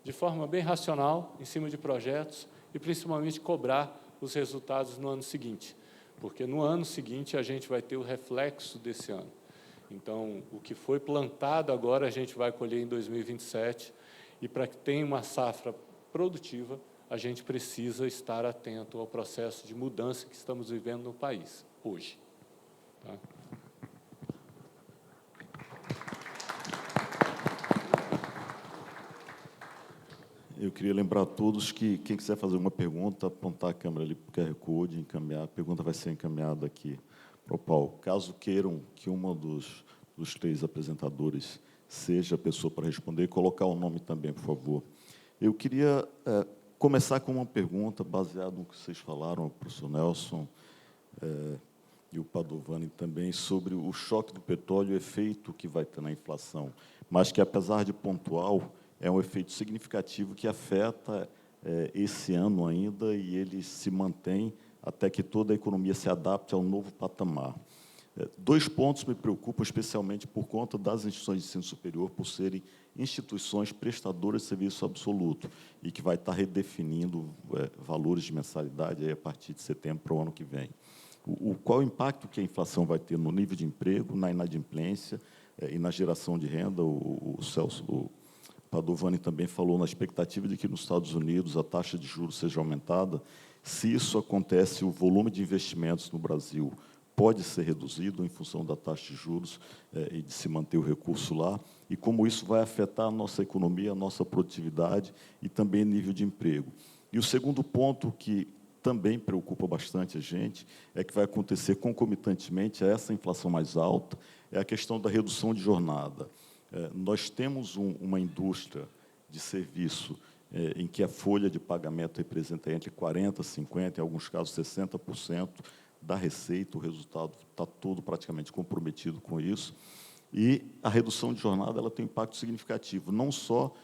de forma bem racional, em cima de projetos, e, principalmente, cobrar os resultados no ano seguinte, porque no ano seguinte a gente vai ter o reflexo desse ano. Então, o que foi plantado agora, a gente vai colher em 2027, e para que tenha uma safra produtiva, a gente precisa estar atento ao processo de mudança que estamos vivendo no país, hoje. Tá? Eu queria lembrar a todos que, quem quiser fazer uma pergunta, apontar a câmera ali para o QR Code, encaminhar, a pergunta vai ser encaminhada aqui para o Paulo. Caso queiram que uma dos três apresentadores seja a pessoa para responder, colocar o nome também, por favor. Eu queria começar com uma pergunta baseada no que vocês falaram, o professor Nelson e o Padovani também, sobre o choque do petróleo e o efeito que vai ter na inflação, mas que, apesar de pontual, é um efeito significativo que afeta esse ano ainda e ele se mantém até que toda a economia se adapte ao novo patamar. Dois pontos me preocupam, especialmente por conta das instituições de ensino superior, por serem instituições prestadoras de serviço absoluto, e que vai estar redefinindo valores de mensalidade aí a partir de setembro para o ano que vem. Qual o impacto que a inflação vai ter no nível de emprego, na inadimplência e na geração de renda? O Padovani também falou na expectativa de que nos Estados Unidos a taxa de juros seja aumentada. Se isso acontece, o volume de investimentos no Brasil pode ser reduzido em função da taxa de juros e de se manter o recurso lá, e como isso vai afetar a nossa economia, a nossa produtividade e também o nível de emprego. E o segundo ponto, que também preocupa bastante a gente, é que vai acontecer concomitantemente a essa inflação mais alta, é a questão da redução de jornada. Nós temos uma indústria de serviço em que a folha de pagamento representa entre 40%, 50%, em alguns casos 60%, da receita. O resultado está todo praticamente comprometido com isso, e a redução de jornada ela tem um impacto significativo, não é só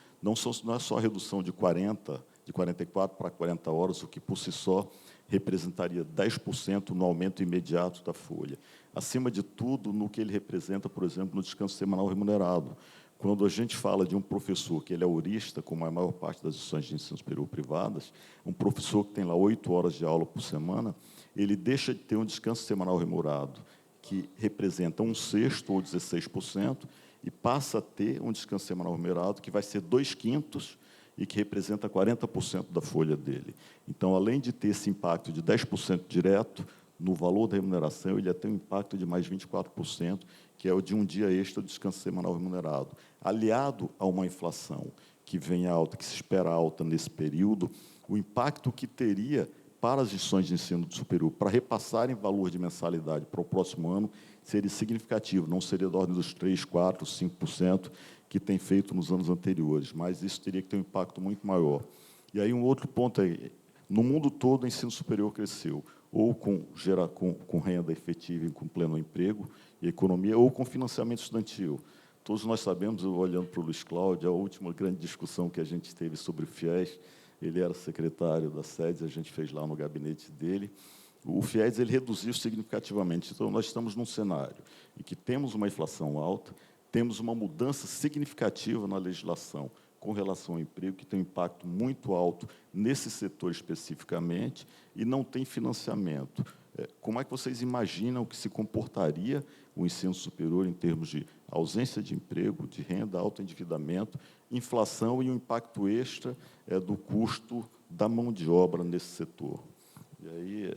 a redução de 44 para 40 horas, o que por si só representaria 10% no aumento imediato da folha. Acima de tudo, no que ele representa, por exemplo, no descanso semanal remunerado. Quando a gente fala de um professor que ele é aurista, como a maior parte das instituições de ensino superior privadas, um professor que tem lá 8 horas de aula por semana, ele deixa de ter um descanso semanal remunerado, que representa 1/6 ou 16%, e passa a ter um descanso semanal remunerado que vai ser 2/5 e que representa 40% da folha dele. Então, além de ter esse impacto de 10% direto no valor da remuneração, ele tem um impacto de mais 24%, que é o de um dia extra de descanso semanal remunerado. Aliado a uma inflação que vem alta, que se espera alta nesse período, o impacto que teria para as instituições de ensino superior, para repassarem valor de mensalidade para o próximo ano, seria significativo, não seria da ordem dos 3%, 4%, 5% que tem feito nos anos anteriores, mas isso teria que ter um impacto muito maior. E aí um outro ponto é, no mundo todo o ensino superior cresceu, ou com renda efetiva e com pleno emprego e economia, ou com financiamento estudantil. Todos nós sabemos, olhando para o Luiz Cláudio, a última grande discussão que a gente teve sobre o FIES, ele era secretário da SEDES, a gente fez lá no gabinete dele. O FIES ele reduziu significativamente. Então, nós estamos num cenário em que temos uma inflação alta, temos uma mudança significativa na legislação com relação ao emprego, que tem um impacto muito alto nesse setor especificamente, e não tem financiamento. Como é que vocês imaginam que se comportaria o ensino superior em termos de ausência de emprego, de renda, alto endividamento, inflação e um impacto extra do custo da mão de obra nesse setor? E aí,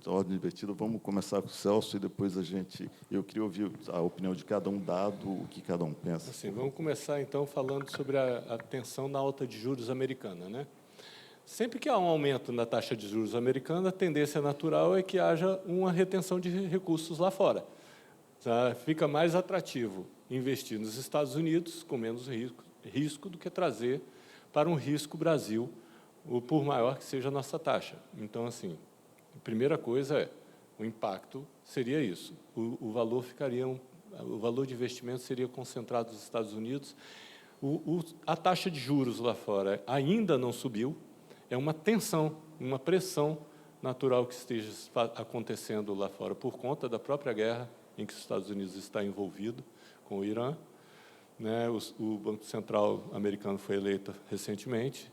ordem invertida, vamos começar com o Celso e depois eu queria ouvir a opinião de cada um, dado o que cada um pensa. Assim, vamos começar, então, falando sobre a tensão na alta de juros americana, né? Sempre que há um aumento na taxa de juros americana, a tendência natural é que haja uma retenção de recursos lá fora. Fica mais atrativo investir nos Estados Unidos, com menos risco do que trazer para um risco Brasil, por maior que seja a nossa taxa. Então, assim, a primeira coisa o impacto seria isso. O valor de investimento seria concentrado nos Estados Unidos. A taxa de juros lá fora ainda não subiu. É uma tensão, uma pressão natural que esteja acontecendo lá fora por conta da própria guerra em que os Estados Unidos está envolvido com o Irã. Né? O Banco Central americano foi eleito recentemente.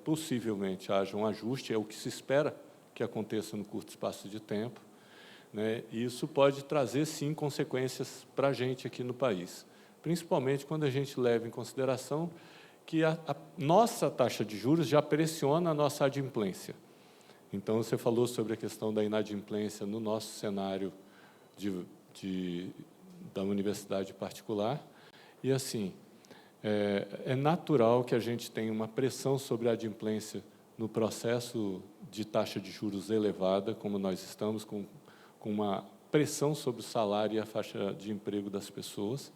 Possivelmente haja um ajuste, é o que se espera que aconteça no curto espaço de tempo. Né? E isso pode trazer, sim, consequências para a gente aqui no país, principalmente quando a gente leva em consideração que a nossa taxa de juros já pressiona a nossa adimplência. Então, você falou sobre a questão da inadimplência no nosso cenário da universidade particular, e, assim, é natural que a gente tenha uma pressão sobre a adimplência no processo de taxa de juros elevada, como nós estamos, com uma pressão sobre o salário e a faixa de emprego das pessoas.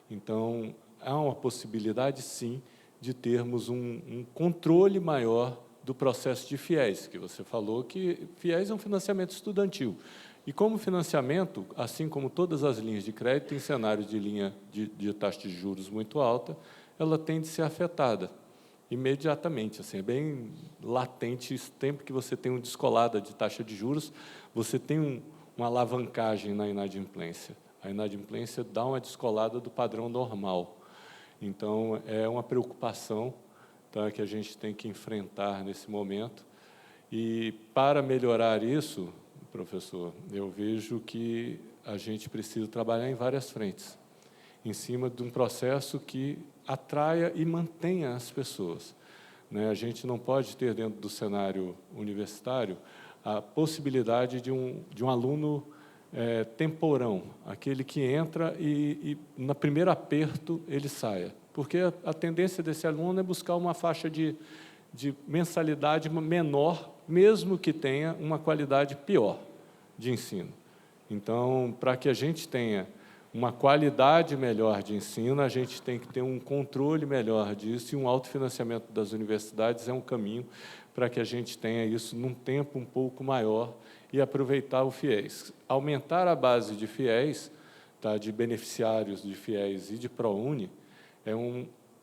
Então, há uma possibilidade, sim, de termos um controle maior do processo de FIES, que você falou que FIES é um financiamento estudantil. E como financiamento, assim como todas as linhas de crédito, em cenário de linha de taxa de juros muito alta, ela tende a ser afetada. imediatamente, assim, é bem latente. Sempre que você tem uma descolada de taxa de juros, você tem uma alavancagem na inadimplência. A inadimplência dá uma descolada do padrão normal. Então, é uma preocupação, tá, que a gente tem que enfrentar nesse momento. E, para melhorar isso, professor, eu vejo que a gente precisa trabalhar em várias frentes, em cima de um processo que atraia e mantenha as pessoas, né? A gente não pode ter, dentro do cenário universitário, a possibilidade de um aluno temporão, aquele que entra e, no primeiro aperto, ele saia. Porque a tendência desse aluno é buscar uma faixa de mensalidade menor, mesmo que tenha uma qualidade pior de ensino. Então, para que a gente tenha uma qualidade melhor de ensino, a gente tem que ter um controle melhor disso, e um autofinanciamento das universidades é um caminho para que a gente tenha isso num tempo um pouco maior e aproveitar o FIES. Aumentar a base de FIES, tá, de beneficiários de FIES e de ProUni,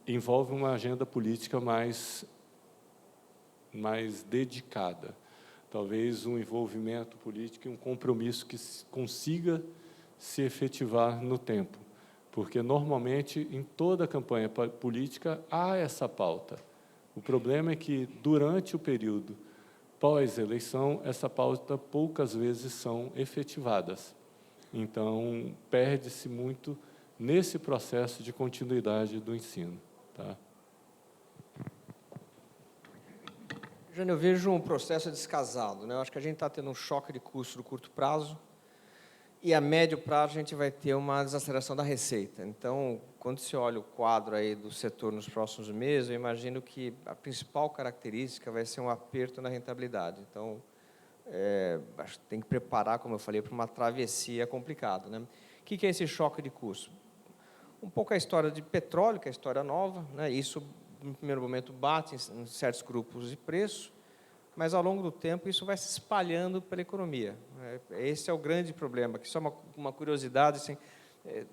envolve uma agenda política mais dedicada. Talvez um envolvimento político e um compromisso que consiga se efetivar no tempo, porque, normalmente, em toda a campanha política, há essa pauta. O problema é que, durante o período pós-eleição, essa pauta poucas vezes são efetivadas. Então, perde-se muito nesse processo de continuidade do ensino. Tá? Jânio, eu vejo um processo descasado, né? Eu acho que a gente está tendo um choque de custo no curto prazo, e a médio prazo a gente vai ter uma desaceleração da receita. Então, quando se olha o quadro aí do setor nos próximos meses, eu imagino que a principal característica vai ser um aperto na rentabilidade. Então, acho que tem que preparar, como eu falei, para uma travessia complicada, né? O que é esse choque de custo? Um pouco a história de petróleo, que é a história nova, né? Isso, no primeiro momento, bate em certos grupos de preço, mas, ao longo do tempo, isso vai se espalhando pela economia. Esse é o grande problema, que só uma curiosidade, assim,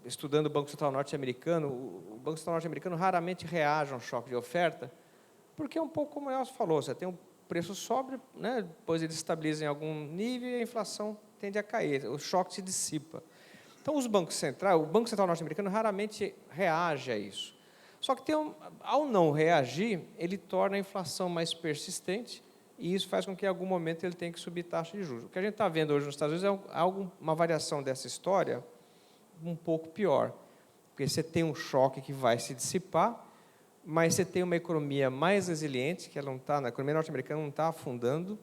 estudando o Banco Central norte-americano, o Banco Central norte-americano raramente reage a um choque de oferta, porque é um pouco como o Nelson falou, você tem um preço sobe, né, depois ele estabiliza em algum nível e a inflação tende a cair, o choque se dissipa. Então, o Banco Central norte-americano raramente reage a isso. Só que, ao não reagir, ele torna a inflação mais persistente, e isso faz com que, em algum momento, ele tenha que subir taxa de juros. O que a gente está vendo hoje nos Estados Unidos é uma variação dessa história um pouco pior, porque você tem um choque que vai se dissipar, mas você tem uma economia mais resiliente, que ela não está, a economia norte-americana não está afundando,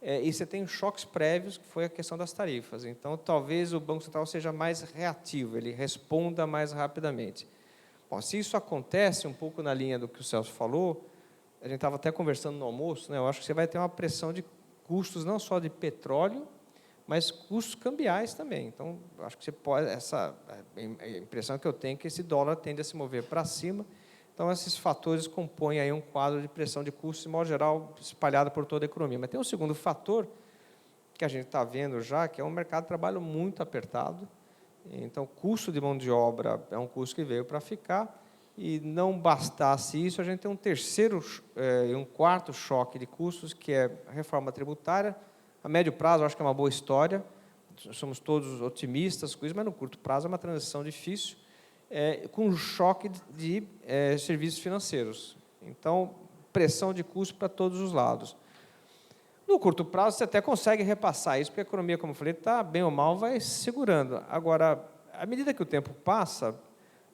e você tem choques prévios, que foi a questão das tarifas. Então, talvez o Banco Central seja mais reativo, ele responda mais rapidamente. Bom, se isso acontece, um pouco na linha do que o Celso falou, a gente estava até conversando no almoço, né? Eu acho que você vai ter uma pressão de custos, não só de petróleo, mas custos cambiais também. Então, acho que você pode, a impressão que eu tenho é que esse dólar tende a se mover para cima. Então, esses fatores compõem aí um quadro de pressão de custos, de modo geral, espalhado por toda a economia. Mas tem um segundo fator, que a gente está vendo já, que é um mercado de trabalho muito apertado. Então, o custo de mão de obra é um custo que veio para ficar, e não bastasse isso, a gente tem um terceiro e um quarto choque de custos, que é a reforma tributária. A médio prazo, eu acho que é uma boa história, somos todos otimistas com isso, mas no curto prazo é uma transição difícil, com um choque de serviços financeiros. Então, pressão de custo para todos os lados. No curto prazo, você até consegue repassar isso, porque a economia, como eu falei, está bem ou mal, vai segurando. Agora, à medida que o tempo passa,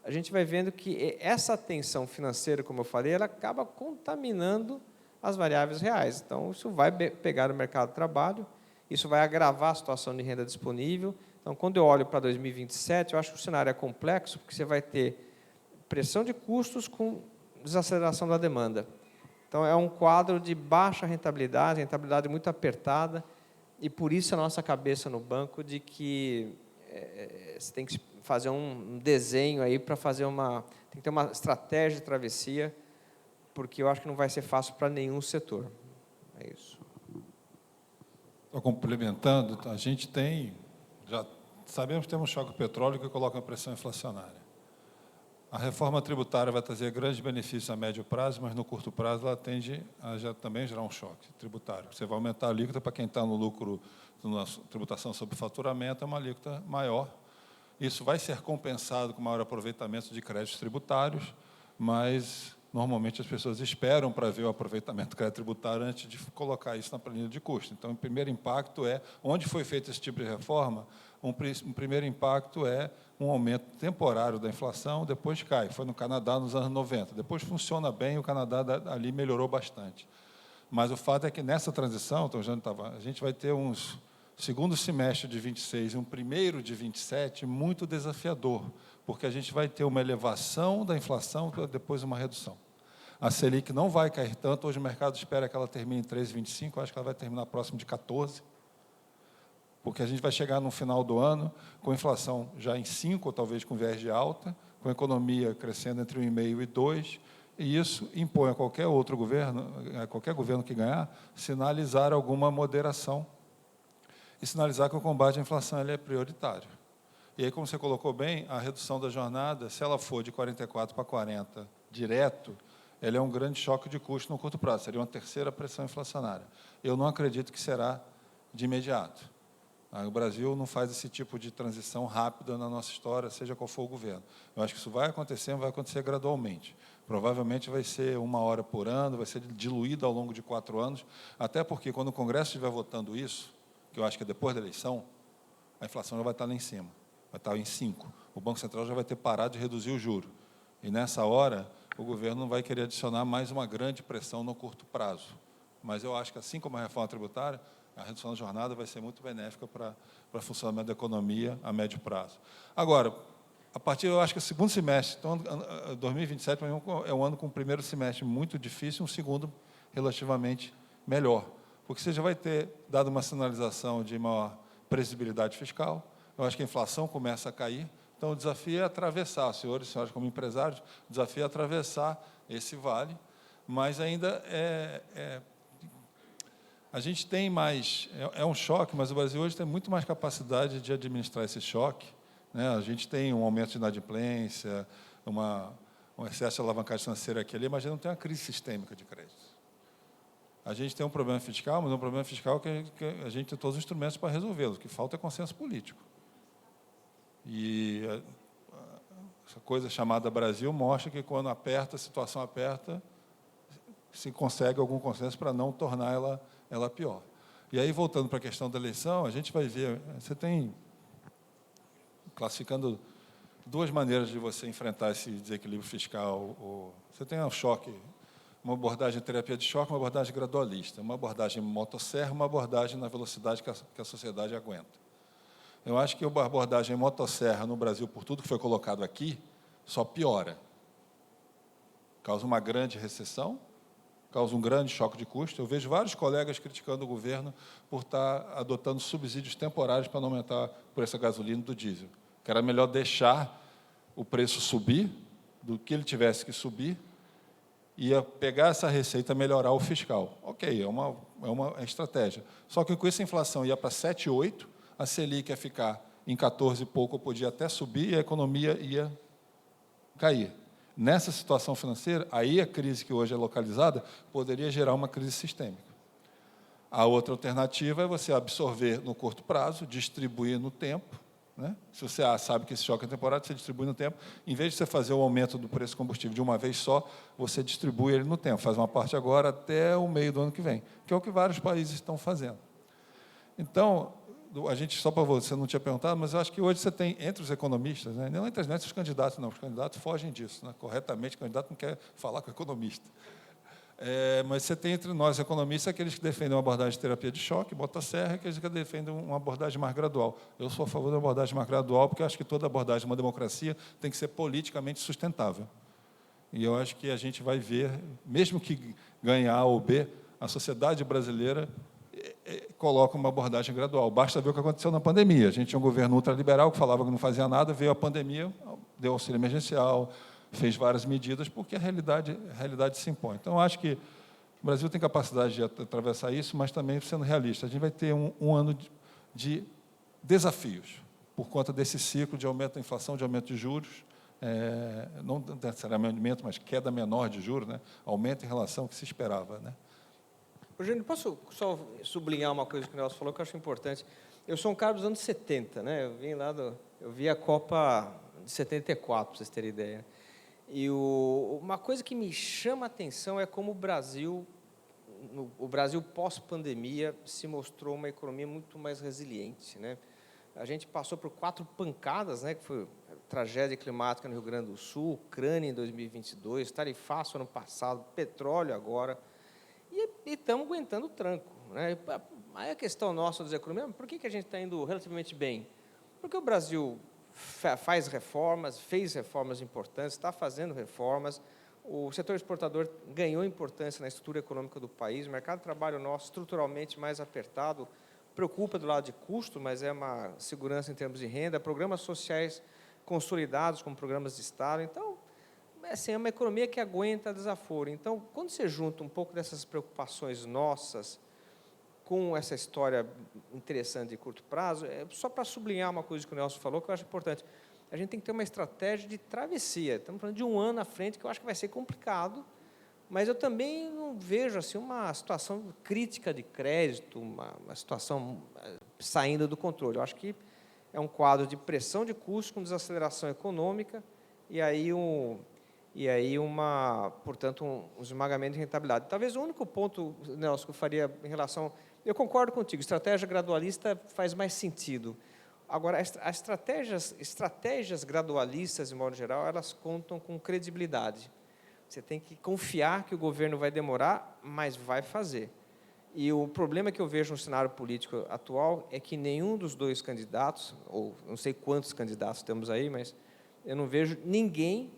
a gente vai vendo que essa tensão financeira, como eu falei, ela acaba contaminando as variáveis reais. Então, isso vai pegar o mercado de trabalho, isso vai agravar a situação de renda disponível. Então, quando eu olho para 2027, eu acho que o cenário é complexo, porque você vai ter pressão de custos com desaceleração da demanda. Então, é um quadro de baixa rentabilidade muito apertada, e por isso a nossa cabeça no banco de que você tem que fazer um desenho aí para fazer tem que ter uma estratégia de travessia, porque eu acho que não vai ser fácil para nenhum setor. É isso. Estou complementando, a gente já sabemos que temos um choque petróleo que coloca uma pressão inflacionária. A reforma tributária vai trazer grandes benefícios a médio prazo, mas no curto prazo ela tende a também gerar um choque tributário. Você vai aumentar a alíquota para quem está no lucro, na tributação sobre faturamento, é uma alíquota maior. Isso vai ser compensado com maior aproveitamento de créditos tributários, mas normalmente as pessoas esperam para ver o aproveitamento do crédito tributário antes de colocar isso na planilha de custo. Então, o primeiro impacto é, onde foi feito esse tipo de reforma, um primeiro impacto é um aumento temporário da inflação, depois cai. Foi no Canadá nos anos 90. Depois funciona bem, o Canadá ali melhorou bastante. Mas o fato é que nessa transição, então, a gente vai ter uns segundo semestre de 26 e um primeiro de 27 muito desafiador, porque a gente vai ter uma elevação da inflação, depois uma redução. A Selic não vai cair tanto, hoje o mercado espera que ela termine em 3,25, eu acho que ela vai terminar próximo de 14, porque a gente vai chegar no final do ano com inflação já em 5, ou talvez com viés de alta, com a economia crescendo entre 1,5% e 2%, e isso impõe a qualquer outro governo, a qualquer governo que ganhar, sinalizar alguma moderação e sinalizar que o combate à inflação ele é prioritário. E aí, como você colocou bem, a redução da jornada, se ela for de 44 para 40 direto, ela é um grande choque de custo no curto prazo, seria uma terceira pressão inflacionária. Eu não acredito que será de imediato. O Brasil não faz esse tipo de transição rápida na nossa história, seja qual for o governo. Eu acho que isso vai acontecer gradualmente. Provavelmente vai ser 1 hora por ano, vai ser diluído ao longo de 4 anos, até porque, quando o Congresso estiver votando isso, que eu acho que é depois da eleição, a inflação já vai estar lá em cima, vai estar em 5. O Banco Central já vai ter parado de reduzir o juro. E, nessa hora, o governo não vai querer adicionar mais uma grande pressão no curto prazo. Mas eu acho que, assim como a reforma tributária, a redução da jornada vai ser muito benéfica para o funcionamento da economia a médio prazo. Agora, a partir, eu acho que o segundo semestre, então, 2027 é um ano com o primeiro semestre muito difícil, um segundo relativamente melhor, porque você já vai ter dado uma sinalização de maior previsibilidade fiscal, eu acho que a inflação começa a cair, então o desafio é atravessar, senhores e senhoras como empresários, o desafio é atravessar esse vale, mas ainda a gente tem mais, é um choque, mas o Brasil hoje tem muito mais capacidade de administrar esse choque, né? A gente tem um aumento de inadimplência, um excesso de alavancagem financeira aqui e ali, mas a gente não tem uma crise sistêmica de crédito. A gente tem um problema fiscal, mas é um problema fiscal que a gente tem todos os instrumentos para resolvê-lo, o que falta é consenso político. E essa coisa chamada Brasil mostra que, quando aperta, a situação aperta, se consegue algum consenso para não tornar ela pior. E aí, voltando para a questão da eleição, a gente vai ver, você tem, classificando duas maneiras de você enfrentar esse desequilíbrio fiscal. Você tem um choque, uma abordagem de terapia de choque, uma abordagem gradualista, uma abordagem motosserra, uma abordagem na velocidade que a sociedade aguenta. Eu acho que a abordagem motosserra no Brasil, por tudo que foi colocado aqui, só piora. Causa uma grande recessão, causa um grande choque de custo. Eu vejo vários colegas criticando o governo por estar adotando subsídios temporários para não aumentar o preço da gasolina e do diesel. Que era melhor deixar o preço subir, do que ele tivesse que subir, e pegar essa receita e melhorar o fiscal. Ok, é uma estratégia. Só que, com essa inflação ia para 7, 8, a Selic ia ficar em 14 e pouco, ou podia até subir, e a economia ia cair. Nessa situação financeira, aí a crise que hoje é localizada poderia gerar uma crise sistêmica. A outra alternativa é você absorver no curto prazo, distribuir no tempo, né? Se você sabe que esse choque é temporário, você distribui no tempo. Em vez de você fazer o aumento do preço do combustível de uma vez só, você distribui ele no tempo. Faz uma parte agora até o meio do ano que vem, que é o que vários países estão fazendo. Então, a gente, só para você não tinha perguntado, mas eu acho que hoje você tem, entre os economistas, né, não entre os candidatos, não, os candidatos fogem disso, né, corretamente, o candidato não quer falar com o economista. Mas você tem entre nós, economistas, aqueles que defendem uma abordagem de terapia de choque, motosserra, e aqueles que defendem uma abordagem mais gradual. Eu sou a favor da abordagem mais gradual, porque eu acho que toda abordagem de uma democracia tem que ser politicamente sustentável. E eu acho que a gente vai ver, mesmo que ganhe A ou B, a sociedade brasileira coloca uma abordagem gradual. Basta ver o que aconteceu na pandemia. A gente tinha um governo ultraliberal que falava que não fazia nada, veio a pandemia, deu auxílio emergencial, fez várias medidas, porque a realidade se impõe. Então, eu acho que o Brasil tem capacidade de atravessar isso, mas também, sendo realista, a gente vai ter um ano de desafios, por conta desse ciclo de aumento da inflação, de aumento de juros, não necessariamente, mas queda menor de juros, né, aumenta em relação ao que se esperava, né? Eugênio, posso só sublinhar uma coisa que o Nelson falou que eu acho importante? Eu sou um cara dos anos 70, né? Eu vi a Copa de 74, para vocês terem ideia. E uma coisa que me chama a atenção é como o Brasil pós-pandemia se mostrou uma economia muito mais resiliente, né? A gente passou por 4 pancadas, né? Que foi a tragédia climática no Rio Grande do Sul, Ucrânia em 2022, tarifaço ano passado, petróleo agora. E estamos aguentando o tranco, né? Aí a questão nossa dos economistas, por que a gente está indo relativamente bem? Porque o Brasil fez reformas importantes, está fazendo reformas, o setor exportador ganhou importância na estrutura econômica do país, o mercado de trabalho nosso estruturalmente mais apertado, preocupa do lado de custo, mas é uma segurança em termos de renda, programas sociais consolidados como programas de Estado. Então, assim, é uma economia que aguenta desaforo. Então, quando você junta um pouco dessas preocupações nossas com essa história interessante de curto prazo, só para sublinhar uma coisa que o Nelson falou, que eu acho importante, a gente tem que ter uma estratégia de travessia. Estamos falando de um ano à frente, que eu acho que vai ser complicado, mas eu também não vejo assim, uma situação crítica de crédito, uma situação saindo do controle. Eu acho que é um quadro de pressão de custos com desaceleração econômica, e aí portanto, um esmagamento de rentabilidade. Talvez o único ponto, Nelson, que eu faria em relação... Eu concordo contigo, estratégia gradualista faz mais sentido. Agora, as estratégias gradualistas, de modo geral, elas contam com credibilidade. Você tem que confiar que o governo vai demorar, mas vai fazer. E o problema que eu vejo no cenário político atual é que nenhum dos 2 candidatos, ou não sei quantos candidatos temos aí, mas eu não vejo ninguém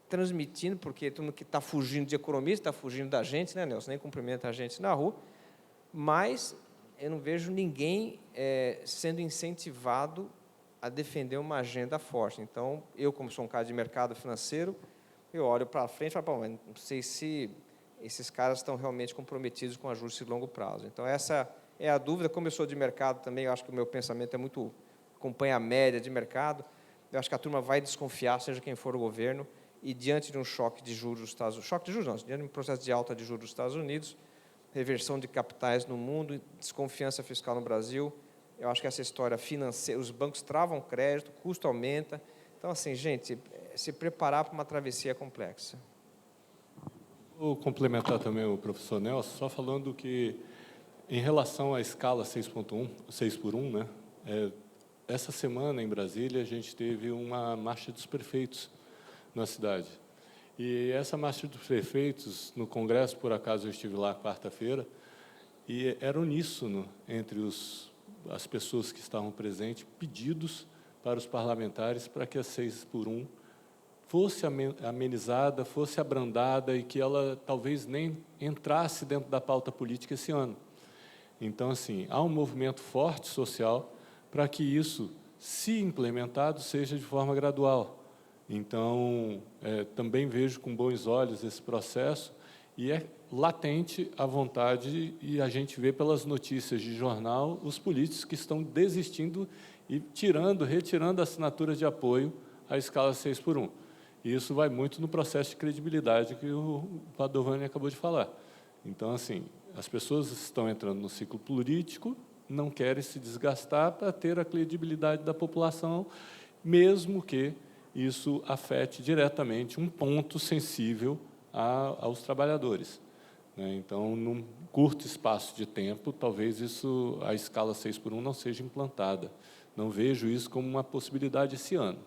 transmitindo, porque todo mundo que está fugindo de economia, está fugindo da gente, né, Nelson? Nem cumprimenta a gente na rua, mas eu não vejo ninguém sendo incentivado a defender uma agenda forte. Então, eu, como sou um cara de mercado financeiro, eu olho para frente e falo, bom, não sei se esses caras estão realmente comprometidos com ajuste de longo prazo. Então, essa é a dúvida. Como eu sou de mercado também, eu acho que o meu pensamento é muito, acompanha a média de mercado, eu acho que a turma vai desconfiar, seja quem for o governo, e diante de um choque de juros dos Estados Unidos, choque de juros não, diante de um processo de alta de juros dos Estados Unidos, reversão de capitais no mundo, desconfiança fiscal no Brasil, eu acho que essa história financeira, os bancos travam crédito, o custo aumenta. Então, assim, gente, se preparar para uma travessia complexa. Vou complementar também o professor Nelson, só falando que, em relação à escala 6.1, 6 por 1, né, essa semana, em Brasília, a gente teve uma marcha dos prefeitos na cidade. E essa marcha dos prefeitos, no Congresso, por acaso eu estive lá quarta-feira, e era uníssono entre as pessoas que estavam presentes, pedidos para os parlamentares para que a 6 por 1 fosse amenizada, fosse abrandada e que ela talvez nem entrasse dentro da pauta política esse ano. Então, assim, há um movimento forte social para que isso, se implementado, seja de forma gradual. Então, também vejo com bons olhos esse processo e é latente a vontade, e a gente vê pelas notícias de jornal, os políticos que estão desistindo e retirando assinaturas de apoio à escala 6 por 1. E isso vai muito no processo de credibilidade que o Padovani acabou de falar. Então, assim, as pessoas estão entrando no ciclo político, não querem se desgastar para ter a credibilidade da população, mesmo que isso afete diretamente um ponto sensível aos trabalhadores. Então, num curto espaço de tempo, talvez a escala 6 por 1 não seja implantada. Não vejo isso como uma possibilidade esse ano.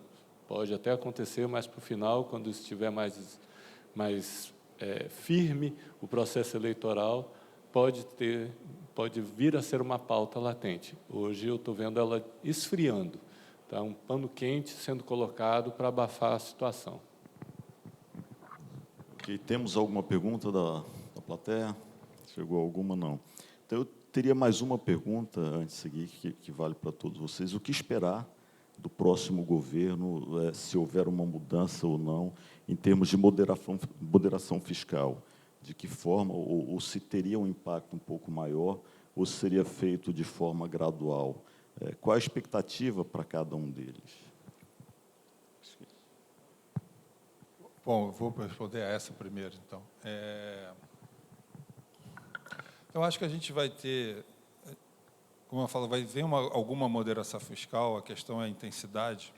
Pode até acontecer mais para o final, quando estiver mais firme o processo eleitoral, pode vir a ser uma pauta latente. Hoje eu estou vendo ela esfriando. Tá, um pano quente sendo colocado para abafar a situação. Ok, temos alguma pergunta da plateia? Chegou alguma? Não. Então, eu teria mais uma pergunta, antes de seguir, que vale para todos vocês. O que esperar do próximo governo, se houver uma mudança ou não, em termos de moderação fiscal? De que forma, ou se teria um impacto um pouco maior, ou se seria feito de forma gradual? Qual a expectativa para cada um deles? Bom, eu vou responder a essa primeiro, então. Eu acho que a gente vai ter, como eu falo, vai ver alguma moderação fiscal, a questão é a intensidade,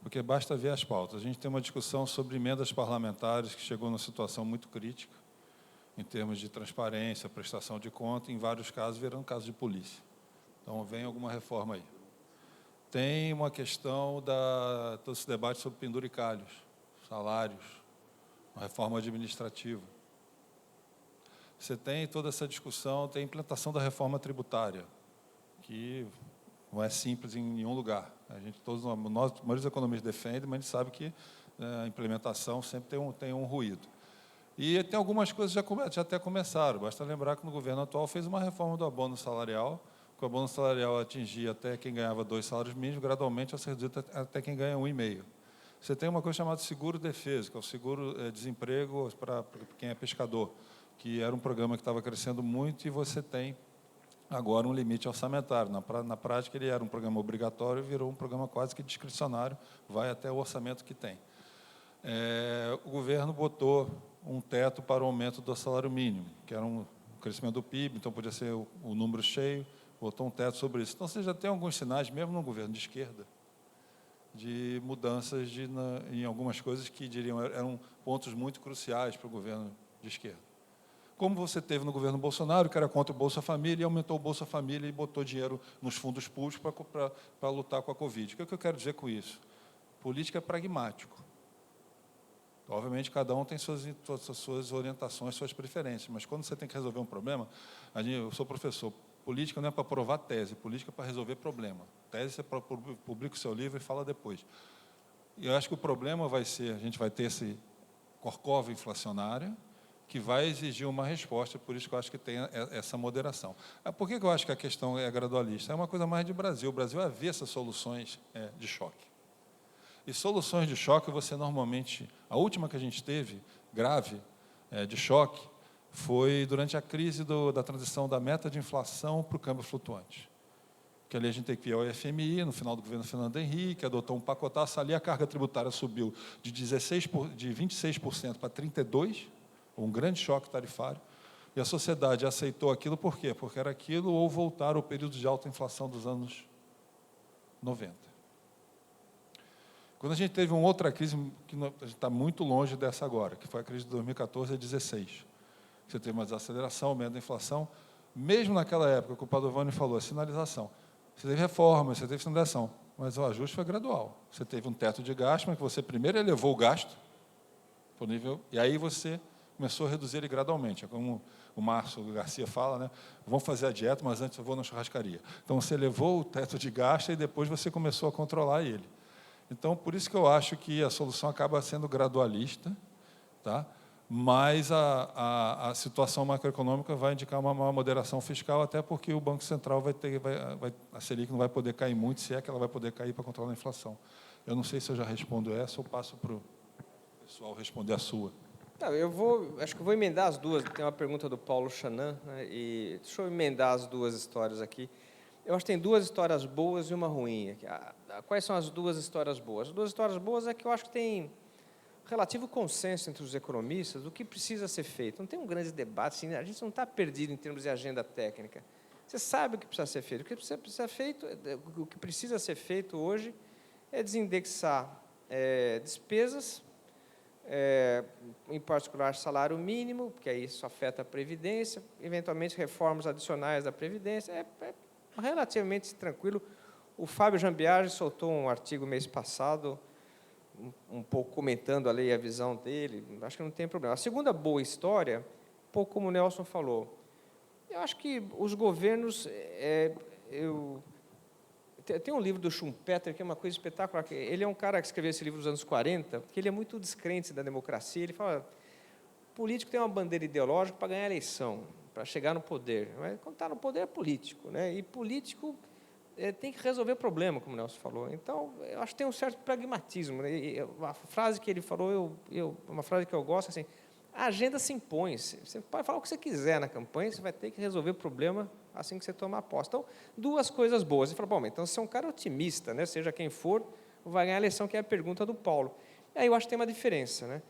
porque basta ver as pautas. A gente tem uma discussão sobre emendas parlamentares que chegou numa situação muito crítica, em termos de transparência, prestação de conta, em vários casos, virando caso de polícia. Então, vem alguma reforma aí. Tem uma questão todo esse debate sobre penduricalhos, salários, uma reforma administrativa. Você tem toda essa discussão, tem a implantação da reforma tributária, que não é simples em nenhum lugar. Todos nós, a maioria dos economistas defendem, mas a gente sabe que a implementação sempre tem um ruído. E tem algumas coisas que já até começaram. Basta lembrar que no governo atual fez uma reforma do abono salarial, que o abono salarial atingia até quem ganhava 2 salários mínimos, gradualmente a ser reduzido até quem ganha 1,5. Você tem uma coisa chamada seguro-defesa, que é o seguro-desemprego para quem é pescador, que era um programa que estava crescendo muito, e você tem agora um limite orçamentário. Na prática, ele era um programa obrigatório e virou um programa quase que discricionário, vai até o orçamento que tem. O governo botou um teto para o aumento do salário mínimo, que era um crescimento do PIB, então podia ser o número cheio, botou um teto sobre isso. Então, você já tem alguns sinais, mesmo no governo de esquerda, de mudanças em algumas coisas que eram pontos muito cruciais para o governo de esquerda. Como você teve no governo Bolsonaro, que era contra o Bolsa Família, e aumentou o Bolsa Família e botou dinheiro nos fundos públicos para lutar com a Covid. O que eu quero dizer com isso? Política é pragmático. Obviamente, cada um tem suas orientações, suas preferências, mas quando você tem que resolver um problema, eu sou professor, política não é para provar tese, política é para resolver problema. Tese você publica o seu livro e fala depois. E eu acho que o problema vai ser, a gente vai ter esse corcova inflacionária, que vai exigir uma resposta, por isso que eu acho que tem essa moderação. Por que eu acho que a questão é gradualista? É uma coisa mais de Brasil. O Brasil havia essas soluções de choque. E soluções de choque, você normalmente... A última que a gente teve, grave, de choque, foi durante a crise da transição da meta de inflação para o câmbio flutuante. Que ali a gente tem que ir ao FMI, no final do governo Fernando Henrique, adotou um pacotaço, ali a carga tributária subiu de 26% para 32%, um grande choque tarifário, e a sociedade aceitou aquilo por quê? Porque era aquilo ou voltar ao período de alta inflação dos anos 90. Quando a gente teve uma outra crise, que está muito longe dessa agora, que foi a crise de 2014 a 2016, você teve uma desaceleração, aumento da inflação, mesmo naquela época, que o Padovani falou, a sinalização, você teve reforma, você teve sinalização, mas o ajuste foi gradual. Você teve um teto de gasto, mas que você primeiro elevou o gasto, para o nível, e aí você começou a reduzir ele gradualmente. É como o Márcio Garcia fala, né? Vamos fazer a dieta, mas antes eu vou na churrascaria. Então, você elevou o teto de gasto e depois você começou a controlar ele. Então, por isso que eu acho que a solução acaba sendo gradualista, tá? Mas a situação macroeconômica vai indicar uma moderação fiscal, até porque o Banco Central a Selic não vai poder cair muito, se é que ela vai poder cair para controlar a inflação. Eu não sei se eu já respondo essa ou passo para o pessoal responder a sua. Não, acho que eu vou emendar as duas. Tem uma pergunta do Paulo Chanan, né, e deixa eu emendar as duas histórias aqui. Eu acho que tem duas histórias boas e uma ruim. Quais são as duas histórias boas? As duas histórias boas é que eu acho que tem relativo consenso entre os economistas do que precisa ser feito. Não tem um grande debate, assim, a gente não está perdido em termos de agenda técnica. Você sabe o que precisa ser feito. O que precisa ser feito hoje é desindexar despesas, em particular salário mínimo, porque aí isso afeta a Previdência, eventualmente reformas adicionais da Previdência, é relativamente tranquilo. O Fábio Jambiage soltou um artigo mês passado, um pouco comentando a lei e a visão dele, acho que não tem problema. A segunda boa história, um pouco como o Nelson falou, eu acho que os governos... Tem um livro do Schumpeter, que é uma coisa espetacular. Ele é um cara que escreveu esse livro nos anos 40, que ele é muito descrente da democracia. Ele fala, político tem uma bandeira ideológica para ganhar a eleição, para chegar no poder. Mas quando está no poder é político, né? E político tem que resolver problema, como o Nelson falou. Então, eu acho que tem um certo pragmatismo, né? E a frase que ele falou, uma frase que eu gosto, assim, a agenda se impõe. Você pode falar o que você quiser na campanha, você vai ter que resolver o problema assim que você tomar posse. Então, duas coisas boas. Você fala, bom, então você é um cara otimista, né? Seja quem for, vai ganhar a eleição, que é a pergunta do Paulo. Aí eu acho que tem uma diferença, né?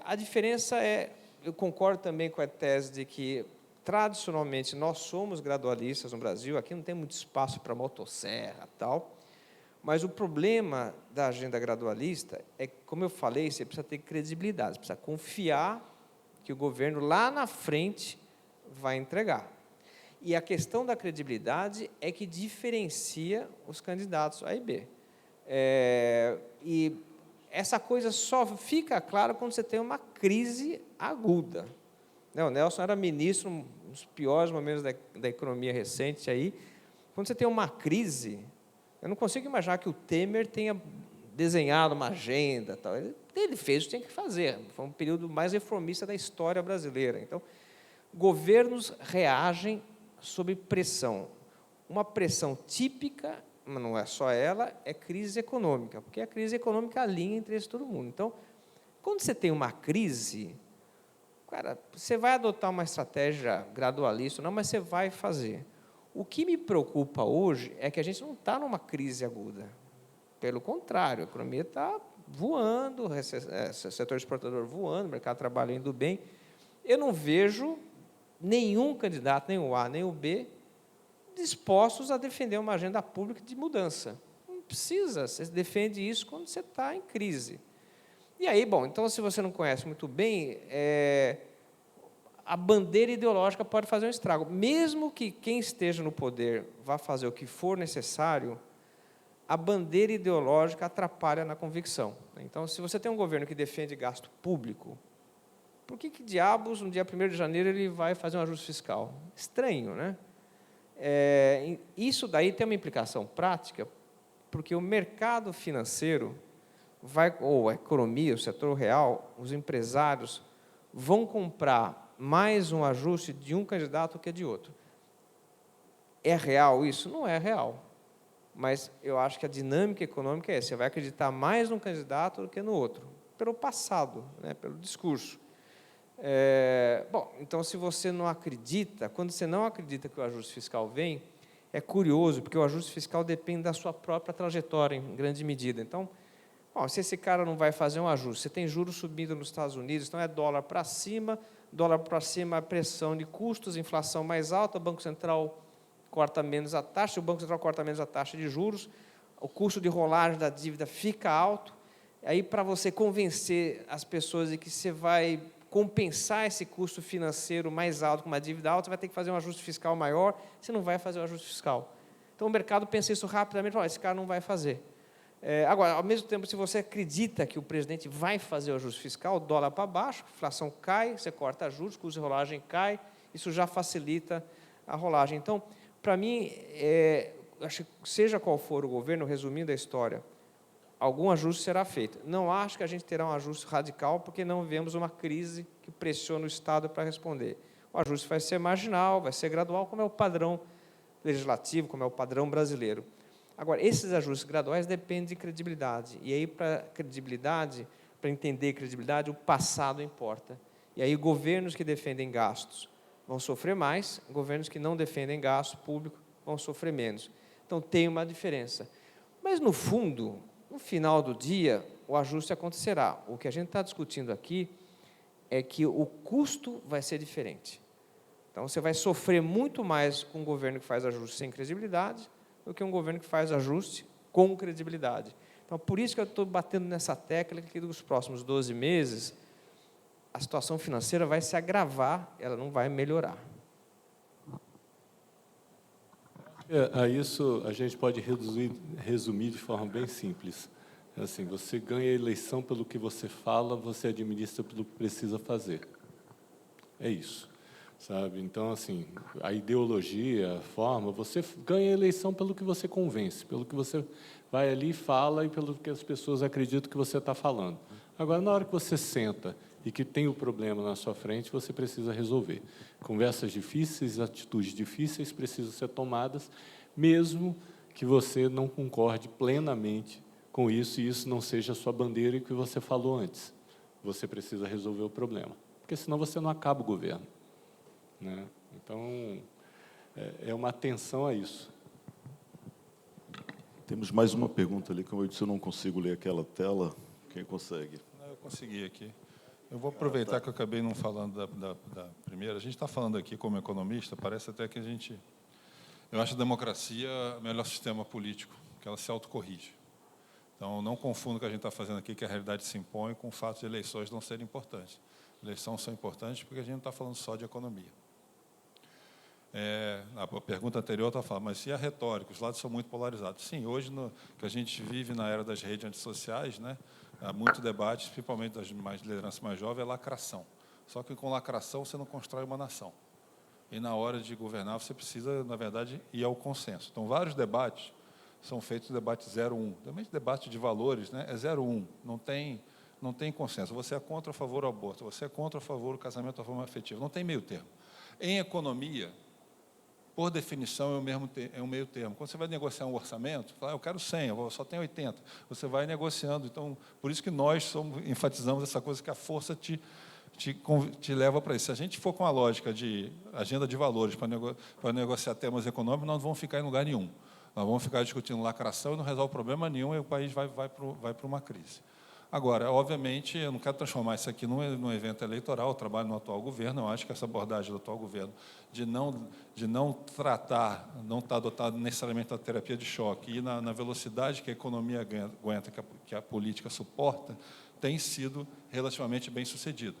A diferença é, eu concordo também com a tese de que, tradicionalmente, nós somos gradualistas no Brasil, aqui não tem muito espaço para motosserra e tal, mas o problema da agenda gradualista é que, como eu falei, você precisa ter credibilidade, você precisa confiar que o governo lá na frente vai entregar. E a questão da credibilidade é que diferencia os candidatos A e B. E essa coisa só fica clara quando você tem uma crise aguda. O Nelson era ministro, um dos piores momentos da economia recente aí. Quando você tem uma crise, eu não consigo imaginar que o Temer tenha desenhado uma agenda. Tal. Ele fez o que tinha que fazer. Foi um período mais reformista da história brasileira. Então, governos reagem sob pressão. Uma pressão típica, mas não é só ela, é crise econômica, porque a crise econômica alinha interesse de todo mundo. Então, quando você tem uma crise, cara, você vai adotar uma estratégia gradualista, não, mas você vai fazer. O que me preocupa hoje é que a gente não está numa crise aguda. Pelo contrário, a economia está voando, o setor exportador voando, o mercado de trabalho indo bem. Eu não vejo nenhum candidato, nem o A, nem o B, dispostos a defender uma agenda pública de mudança. Não precisa, você defende isso quando você está em crise. E aí, bom, então, se você não conhece muito bem, a bandeira ideológica pode fazer um estrago. Mesmo que quem esteja no poder vá fazer o que for necessário, a bandeira ideológica atrapalha na convicção. Então, se você tem um governo que defende gasto público, por que diabos, no dia 1º de janeiro, ele vai fazer um ajuste fiscal? Estranho, né? Isso daí tem uma implicação prática, porque o mercado financeiro, ou a economia, o setor real, os empresários, vão comprar mais um ajuste de um candidato que de outro. É real isso? Não é real. Mas eu acho que a dinâmica econômica é essa, você vai acreditar mais num candidato do que no outro, pelo passado, né, pelo discurso. Bom, então, se você não acredita, quando você não acredita que o ajuste fiscal vem, é curioso, porque o ajuste fiscal depende da sua própria trajetória, em grande medida. Então, bom, se esse cara não vai fazer um ajuste, você tem juros subindo nos Estados Unidos, então é dólar para cima, pressão de custos, inflação mais alta, o Banco Central corta menos a taxa, o Banco Central corta menos a taxa de juros, o custo de rolagem da dívida fica alto, aí para você convencer as pessoas de que você vai compensar esse custo financeiro mais alto com uma dívida alta, você vai ter que fazer um ajuste fiscal maior, você não vai fazer o ajuste fiscal. Então, o mercado pensa isso rapidamente, esse cara não vai fazer. Agora, ao mesmo tempo, se você acredita que o presidente vai fazer o ajuste fiscal, o dólar para baixo, a inflação cai, você corta juros, o custo de rolagem cai, isso já facilita a rolagem. Então, para mim, acho que seja qual for o governo, resumindo a história, algum ajuste será feito. Não acho que a gente terá um ajuste radical, porque não vemos uma crise que pressiona o Estado para responder. O ajuste vai ser marginal, vai ser gradual, como é o padrão legislativo, como é o padrão brasileiro. Agora, esses ajustes graduais dependem de credibilidade. E aí, para credibilidade, para entender credibilidade, o passado importa. E aí, governos que defendem gastos vão sofrer mais, governos que não defendem gasto público vão sofrer menos. Então, tem uma diferença. Mas, no fundo, no final do dia, o ajuste acontecerá. O que a gente está discutindo aqui é que o custo vai ser diferente. Então, você vai sofrer muito mais com um governo que faz ajuste sem credibilidade do que um governo que faz ajuste com credibilidade. Então, por isso que eu estou batendo nessa tecla que nos próximos 12 meses a situação financeira vai se agravar, ela não vai melhorar. A isso a gente pode resumir de forma bem simples. Assim, você ganha a eleição pelo que você fala, você administra pelo que precisa fazer. É isso, sabe? Então, assim, a ideologia, a forma, você ganha a eleição pelo que você convence, pelo que você vai ali e fala e pelo que as pessoas acreditam que você está falando. Agora, na hora que você senta e que tem o problema na sua frente, você precisa resolver. Conversas difíceis, atitudes difíceis precisam ser tomadas, mesmo que você não concorde plenamente com isso e isso não seja a sua bandeira e o que você falou antes. Você precisa resolver o problema, porque senão você não acaba o governo, né? Então, é uma atenção a isso. Temos mais uma pergunta ali, como eu disse, eu não consigo ler aquela tela. Quem consegue? Eu consegui aqui. Eu vou aproveitar que eu acabei não falando da primeira. A gente está falando aqui como economista, parece até que a gente... Eu acho a democracia o melhor sistema político, que ela se autocorrige. Então, não confunda o que a gente está fazendo aqui, que a realidade se impõe, com o fato de eleições não serem importantes. Eleições são importantes porque a gente não está falando só de economia. A pergunta anterior estava falando, mas e a retórica? Os lados são muito polarizados. Sim, hoje, que a gente vive na era das redes antissociais, né, há muito debate, principalmente das lideranças mais jovens, é lacração. Só que com lacração você não constrói uma nação. E na hora de governar você precisa, na verdade, ir ao consenso. Então, vários debates são feitos debate 0-1. Também debate de valores, né, é 0-1, não tem consenso. Você é contra ou a favor do aborto, você é contra ou a favor do casamento da forma afetiva. Não tem meio termo. Em economia, por definição, é um meio termo. Quando você vai negociar um orçamento, fala, eu quero 100, eu só tenho 80. Você vai negociando. Então, por isso que nós enfatizamos essa coisa que a força te leva para isso. Se a gente for com a lógica de agenda de valores para negociar temas econômicos, nós não vamos ficar em lugar nenhum. Nós vamos ficar discutindo lacração e não resolve problema nenhum e o país vai para uma crise. Agora, obviamente, eu não quero transformar isso aqui num evento eleitoral, eu trabalho no atual governo, eu acho que essa abordagem do atual governo de não tratar, não estar adotado necessariamente da terapia de choque e na velocidade que a economia aguenta, que a política suporta, tem sido relativamente bem sucedido.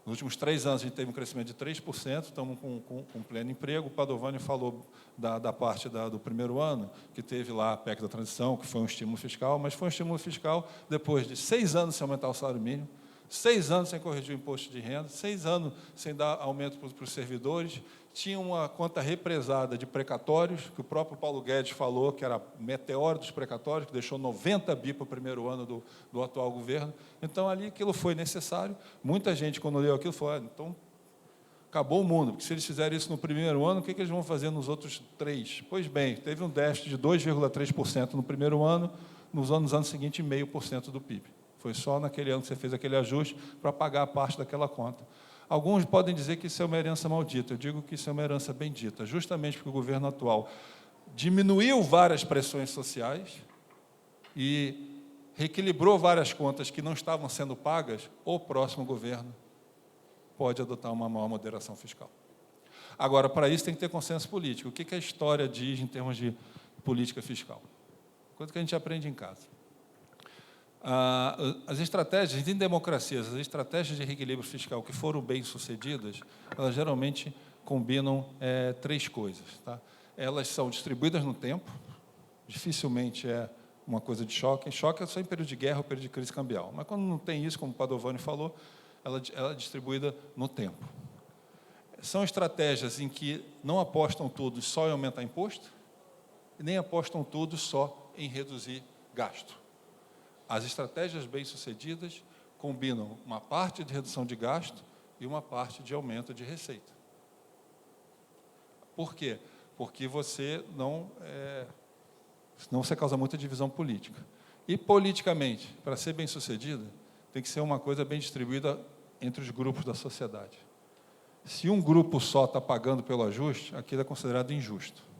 Nos últimos 3 anos, a gente teve um crescimento de 3%, estamos com pleno emprego. O Padovani falou da parte do primeiro ano, que teve lá a PEC da transição, que foi um estímulo fiscal, mas foi um estímulo fiscal depois de 6 anos sem aumentar o salário mínimo, 6 anos sem corrigir o imposto de renda, 6 anos sem dar aumento para os servidores, tinha uma conta represada de precatórios, que o próprio Paulo Guedes falou que era meteoro dos precatórios, que deixou 90 bi para o primeiro ano do atual governo. Então, ali, aquilo foi necessário. Muita gente, quando leu aquilo, falou, então, acabou o mundo, porque se eles fizerem isso no primeiro ano, o que eles vão fazer nos outros 3? Pois bem, teve um déficit de 2,3% no primeiro ano, nos anos seguintes, 0,5% do PIB. Foi só naquele ano que você fez aquele ajuste para pagar a parte daquela conta. Alguns podem dizer que isso é uma herança maldita. Eu digo que isso é uma herança bendita, justamente porque o governo atual diminuiu várias pressões sociais e reequilibrou várias contas que não estavam sendo pagas. O próximo governo pode adotar uma maior moderação fiscal. Agora, para isso tem que ter consenso político. O que a história diz em termos de política fiscal? Coisa que a gente aprende em casa. As estratégias, em democracias, as estratégias de reequilíbrio fiscal que foram bem-sucedidas, elas geralmente combinam 3 coisas. Tá? Elas são distribuídas no tempo, dificilmente é uma coisa de choque. Choque é só em período de guerra ou período de crise cambial. Mas quando não tem isso, como o Padovani falou, ela é distribuída no tempo. São estratégias em que não apostam tudo só em aumentar imposto, e nem apostam tudo só em reduzir gasto. As estratégias bem-sucedidas combinam uma parte de redução de gasto e uma parte de aumento de receita. Por quê? Porque senão você causa muita divisão política. E, politicamente, para ser bem-sucedida, tem que ser uma coisa bem distribuída entre os grupos da sociedade. Se um grupo só está pagando pelo ajuste, aquilo é considerado injusto.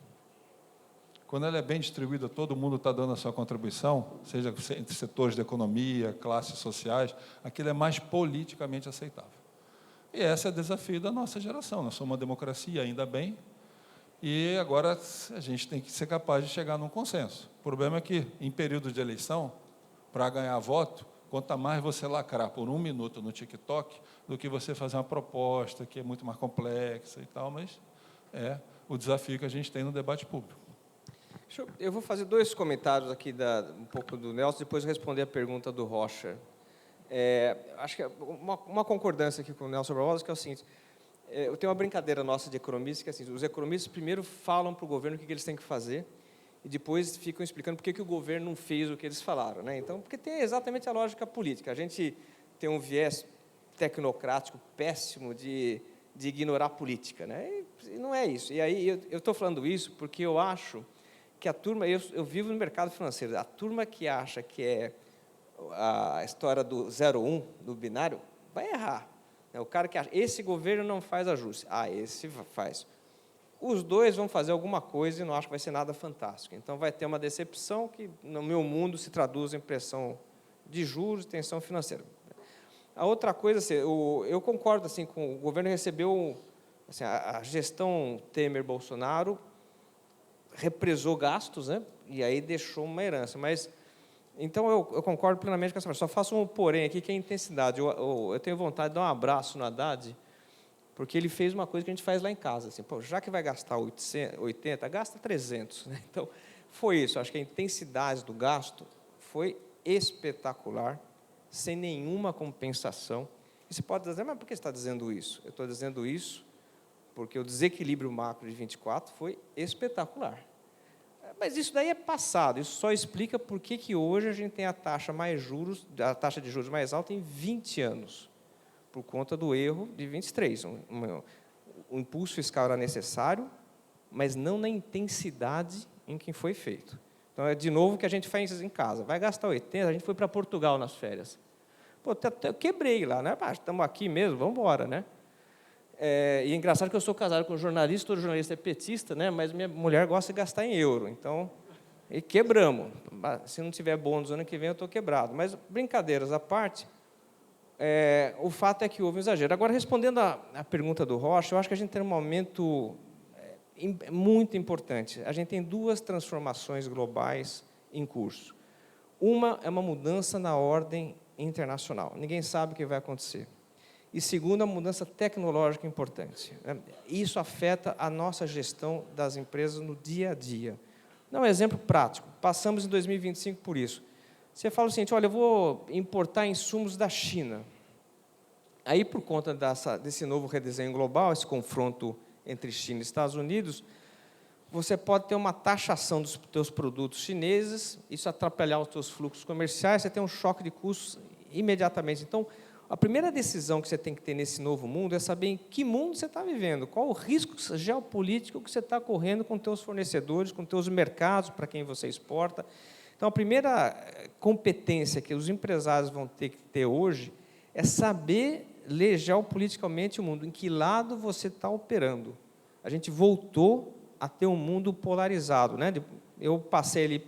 Quando ela é bem distribuída, todo mundo está dando a sua contribuição, seja entre setores da economia, classes sociais, aquilo é mais politicamente aceitável. E esse é o desafio da nossa geração. Nós somos uma democracia, ainda bem, e agora a gente tem que ser capaz de chegar num consenso. O problema é que, em período de eleição, para ganhar voto, quanto mais você lacrar por 1 minuto no TikTok, do que você fazer uma proposta que é muito mais complexa e tal, mas é o desafio que a gente tem no debate público. Eu vou fazer 2 comentários aqui, um pouco do Nelson, depois responder a pergunta do Rocha. Acho que uma concordância aqui com o Nelson Barbosa, que é o seguinte, eu tenho uma brincadeira nossa de economistas, que é assim, os economistas primeiro falam para o governo o que eles têm que fazer, e depois ficam explicando por que o governo não fez o que eles falaram. Né? Então, porque tem exatamente a lógica política. A gente tem um viés tecnocrático péssimo de ignorar a política. Né? E não é isso. E aí, eu estou falando isso porque eu acho que a turma, eu vivo no mercado financeiro, a turma que acha que é a história do 0-1, do binário, vai errar. O cara que acha, esse governo não faz ajuste, esse faz. Os 2 vão fazer alguma coisa e não acho que vai ser nada fantástico. Então, vai ter uma decepção que, no meu mundo, se traduz em pressão de juros e tensão financeira. A outra coisa, assim, eu concordo assim, com o governo recebeu, assim, a gestão Temer-Bolsonaro represou gastos, né, e aí deixou uma herança, mas então eu concordo plenamente com essa parte. Só faço um porém aqui, que é a intensidade. Eu tenho vontade de dar um abraço no Haddad, porque ele fez uma coisa que a gente faz lá em casa, assim, pô, já que vai gastar 80, gasta 300, né? Então, foi isso. Acho que a intensidade do gasto foi espetacular, sem nenhuma compensação. E você pode dizer, mas por que você está dizendo isso? Eu estou dizendo isso porque o desequilíbrio macro de 24 foi espetacular. Mas isso daí é passado, isso só explica por que hoje a gente tem a taxa de juros mais alta em 20 anos, por conta do erro de 23. O impulso fiscal era necessário, mas não na intensidade em que foi feito. Então, é de novo o que a gente faz em casa. Vai gastar 80, a gente foi para Portugal nas férias. Pô, eu quebrei lá, né? Estamos aqui mesmo, vamos embora, né? E é engraçado que eu sou casado com um jornalista, todo jornalista é petista, né? Mas minha mulher gosta de gastar em euro, então, e quebramos. Se não tiver bônus ano que vem, eu estou quebrado. Mas, brincadeiras à parte, o fato é que houve um exagero. Agora, respondendo à pergunta do Rocha, eu acho que a gente tem um momento muito importante. A gente tem duas transformações globais em curso. Uma é uma mudança na ordem internacional. Ninguém sabe o que vai acontecer. E segundo, a mudança tecnológica importante. Isso afeta a nossa gestão das empresas no dia a dia. Dá um exemplo prático. Passamos em 2025 por isso. Você fala o seguinte, olha, eu vou importar insumos da China. Aí, por conta desse novo redesenho global, esse confronto entre China e Estados Unidos, você pode ter uma taxação dos seus produtos chineses, isso atrapalhar os seus fluxos comerciais, você tem um choque de custos imediatamente. Então, a primeira decisão que você tem que ter nesse novo mundo é saber em que mundo você está vivendo, qual o risco geopolítico que você está correndo com os seus fornecedores, com os seus mercados, para quem você exporta. Então, a primeira competência que os empresários vão ter que ter hoje é saber ler geopoliticamente o mundo, em que lado você está operando. A gente voltou a ter um mundo polarizado, né? Eu passei ali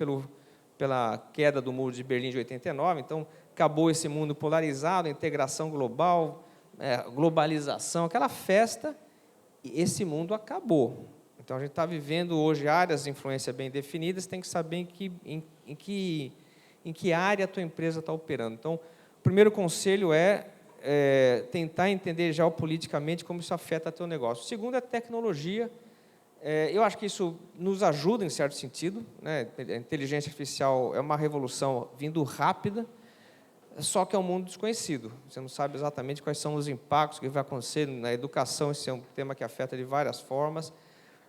pela queda do Muro de Berlim de 89, então acabou esse mundo polarizado, integração global, globalização, aquela festa, e esse mundo acabou. Então, a gente está vivendo hoje áreas de influência bem definidas, tem que saber em que área a tua empresa está operando. Então, o primeiro conselho é tentar entender geopoliticamente como isso afeta o teu negócio. O segundo é tecnologia. Eu acho que isso nos ajuda em certo sentido, né? A inteligência artificial é uma revolução vindo rápida, só que é um mundo desconhecido. Você não sabe exatamente quais são os impactos que vai acontecer na educação. Esse é um tema que afeta de várias formas,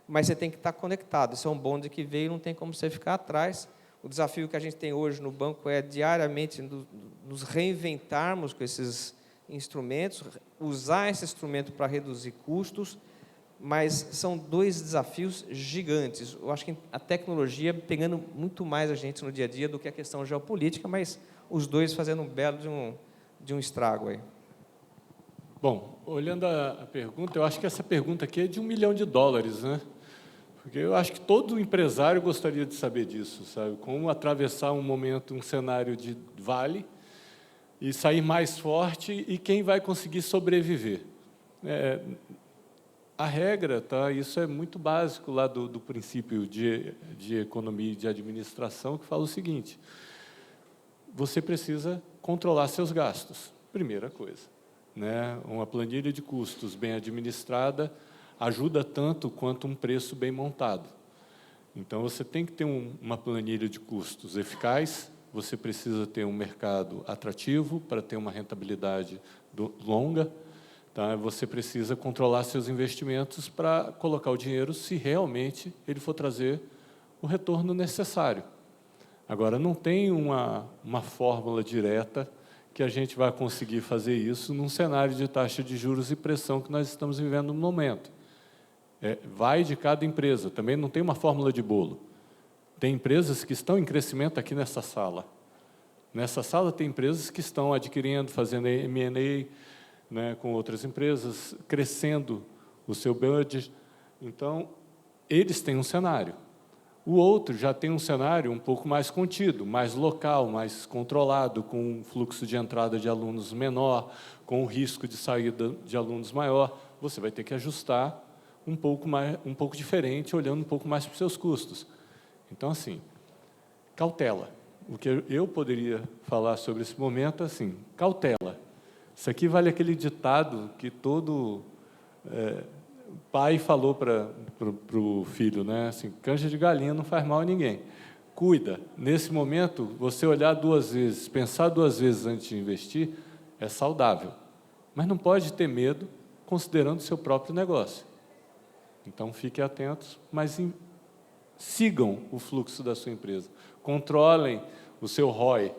mas você tem que estar conectado. Isso é um bonde que veio, não tem como você ficar atrás. O desafio que a gente tem hoje no banco é diariamente nos reinventarmos com esses instrumentos, usar esse instrumento para reduzir custos, mas são dois desafios gigantes. Eu acho que a tecnologia pegando muito mais a gente no dia a dia do que a questão geopolítica, mas os dois fazendo um belo de um estrago aí. Bom, olhando a pergunta, eu acho que essa pergunta aqui é de $1 milhão, né? Porque eu acho que todo empresário gostaria de saber disso, sabe? Como atravessar um momento, um cenário de vale e sair mais forte e quem vai conseguir sobreviver. A regra, tá? Isso é muito básico lá do princípio de economia e de administração, que fala o seguinte: você precisa controlar seus gastos, primeira coisa, né? Uma planilha de custos bem administrada ajuda tanto quanto um preço bem montado. Então, você tem que ter uma planilha de custos eficaz, você precisa ter um mercado atrativo para ter uma rentabilidade longa, tá? Você precisa controlar seus investimentos para colocar o dinheiro se realmente ele for trazer o retorno necessário. Agora, não tem uma fórmula direta que a gente vai conseguir fazer isso num cenário de taxa de juros e pressão que nós estamos vivendo no momento. Vai de cada empresa, também não tem uma fórmula de bolo. Tem empresas que estão em crescimento aqui nessa sala. Nessa sala tem empresas que estão adquirindo, fazendo M&A, né, com outras empresas, crescendo o seu budget. Então, eles têm um cenário. O outro já tem um cenário um pouco mais contido, mais local, mais controlado, com um fluxo de entrada de alunos menor, com um risco de saída de alunos maior. Você vai ter que ajustar um pouco diferente, olhando um pouco mais para os seus custos. Então, assim, cautela. O que eu poderia falar sobre esse momento é assim, cautela. Isso aqui vale aquele ditado que todo pai falou para o filho, né? Assim, canja de galinha não faz mal a ninguém. Cuida. Nesse momento, você olhar 2 vezes, pensar 2 vezes antes de investir, é saudável. Mas não pode ter medo, considerando o seu próprio negócio. Então, fiquem atentos, mas sigam o fluxo da sua empresa. Controlem o seu ROI,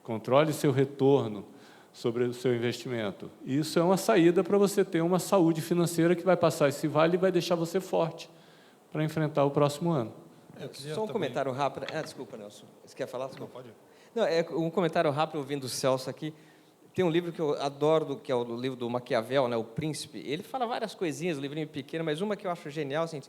controle seu retorno sobre o seu investimento. Isso é uma saída para você ter uma saúde financeira que vai passar esse vale e vai deixar você forte para enfrentar o próximo ano. Só um comentário rápido. Desculpa, Nelson. Você quer falar? Não, pode ir. Não, um comentário rápido, ouvindo o Celso aqui. Tem um livro que eu adoro, que é o livro do Maquiavel, né, O Príncipe. Ele fala várias coisinhas, um livrinho pequeno, mas uma que eu acho genial, assim,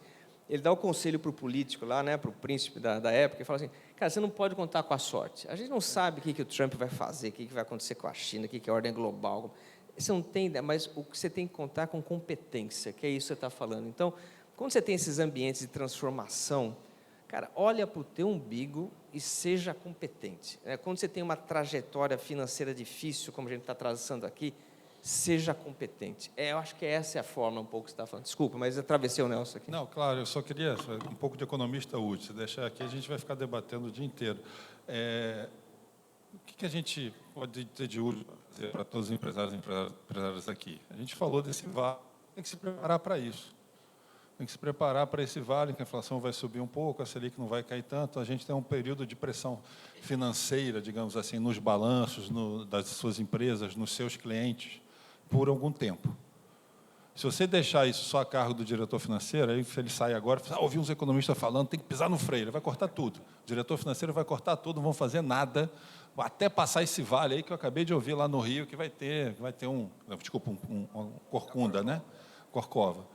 ele dá o conselho para o político lá, né, para o príncipe da época, e fala assim, cara, você não pode contar com a sorte. A gente não sabe o que o Trump vai fazer, o que vai acontecer com a China, o que é a ordem global. Você não tem ideia, mas o que você tem que contar com competência, que é isso que você está falando. Então, quando você tem esses ambientes de transformação, cara, olha para o teu umbigo e seja competente. Quando você tem uma trajetória financeira difícil, como a gente está traçando aqui, seja competente. Eu acho que essa é a forma um pouco que você está falando. Desculpa, mas atravessei o Nelson aqui. Não, claro, eu só queria um pouco de economista útil. Se deixar aqui, a gente vai ficar debatendo o dia inteiro. O que a gente pode ter de útil para todos os empresários e empresárias aqui? A gente falou desse vale, tem que se preparar para isso. Tem que se preparar para esse vale, que a inflação vai subir um pouco, a Selic não vai cair tanto. A gente tem um período de pressão financeira, digamos assim, nos balanços das suas empresas, nos seus clientes, por algum tempo. Se você deixar isso só a cargo do diretor financeiro, aí se ele sai agora, ouvi uns economistas falando, tem que pisar no freio, ele vai cortar tudo. O diretor financeiro vai cortar tudo, não vão fazer nada, até passar esse vale aí que eu acabei de ouvir lá no Rio, que vai ter um corcunda, né? Corcova.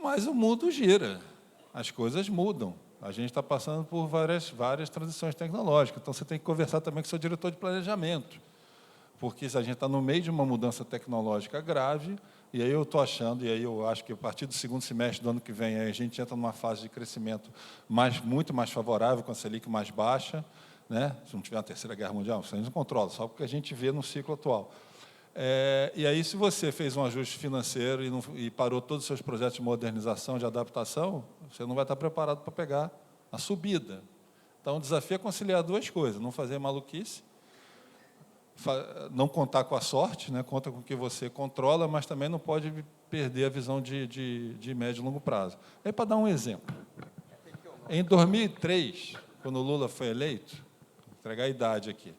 Mas o mundo gira, as coisas mudam. A gente está passando por várias transições tecnológicas, então você tem que conversar também com o seu diretor de planejamento, porque a gente está no meio de uma mudança tecnológica grave, e aí eu estou achando, e aí eu acho que a partir do segundo semestre do ano que vem, a gente entra numa fase de crescimento muito mais favorável, com a Selic mais baixa, né? Se não tiver uma terceira guerra mundial, isso a gente não controla, só porque a gente vê no ciclo atual. E aí, se você fez um ajuste financeiro e parou todos os seus projetos de modernização, de adaptação, você não vai estar preparado para pegar a subida. Então, o desafio é conciliar 2 coisas, não fazer maluquice, não contar com a sorte, né? Conta com o que você controla, mas também não pode perder a visão de médio e longo prazo. Aí, para dar um exemplo, em 2003, quando o Lula foi eleito, vou entregar a idade aqui,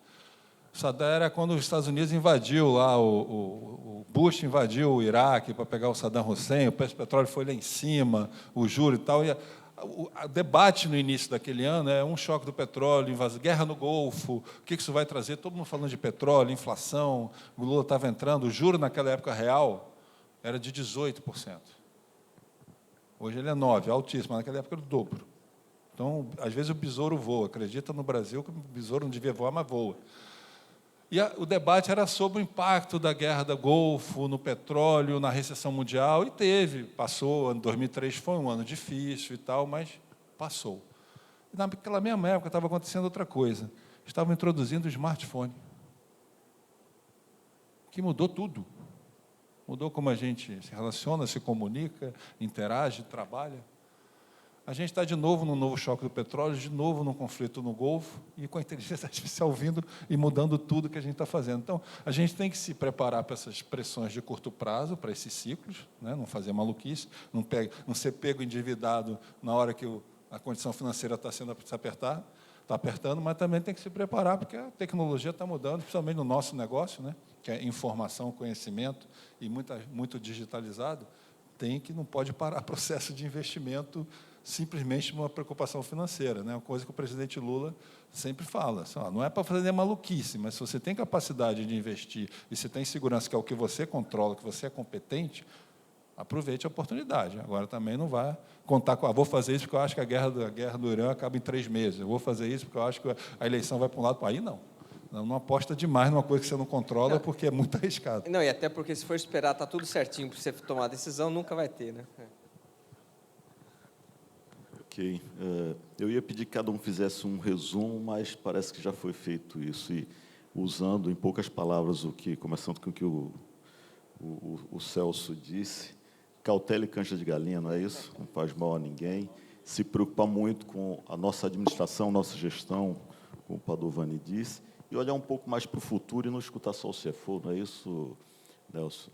Saddam era quando os Estados Unidos invadiu lá, o Bush invadiu o Iraque para pegar o Saddam Hussein, o preço do petróleo foi lá em cima, o juro e tal, e o debate no início daquele ano é um choque do petróleo, guerra no Golfo, o que isso vai trazer? Todo mundo falando de petróleo, inflação, o Lula estava entrando, o juro naquela época real era de 18%. Hoje ele é 9%, altíssimo, mas naquela época era o dobro. Então, às vezes o besouro voa, acredita no Brasil que o besouro não devia voar, mas voa. E o debate era sobre o impacto da guerra do Golfo, no petróleo, na recessão mundial, e passou, ano 2003 foi um ano difícil e tal, mas passou. E naquela mesma época estava acontecendo outra coisa, estavam introduzindo o smartphone, que mudou tudo. Mudou como a gente se relaciona, se comunica, interage, trabalha. A gente está de novo no novo choque do petróleo, de novo num conflito no Golfo, e com a inteligência artificial vindo e mudando tudo que a gente está fazendo. Então, a gente tem que se preparar para essas pressões de curto prazo, para esses ciclos, né? Não fazer maluquice, não ser pego endividado na hora que a condição financeira está apertando, mas também tem que se preparar, porque a tecnologia está mudando, principalmente no nosso negócio, né? Que é informação, conhecimento, e muito digitalizado, não pode parar processo de investimento simplesmente uma preocupação financeira, né? Uma coisa que o presidente Lula sempre fala, não é para fazer maluquice, mas se você tem capacidade de investir e você tem segurança que é o que você controla, que você é competente, aproveite a oportunidade. Agora também não vai contar com, vou fazer isso porque eu acho que a guerra do Irã acaba em 3 meses, eu vou fazer isso porque eu acho que a eleição vai para um lado, para aí não. Não aposta demais numa coisa que você não controla, porque é muito arriscado. Não, e até porque se for esperar, tá tudo certinho para você tomar a decisão, nunca vai ter, né? Ok. Eu ia pedir que cada um fizesse um resumo, mas parece que já foi feito isso. E usando, em poucas palavras, começando com o que o Celso disse, cautela e cancha de galinha, não é isso? Não faz mal a ninguém. Se preocupar muito com a nossa administração, nossa gestão, como o Padovani disse, e olhar um pouco mais para o futuro e não escutar só o CFO, não é isso, Nelson?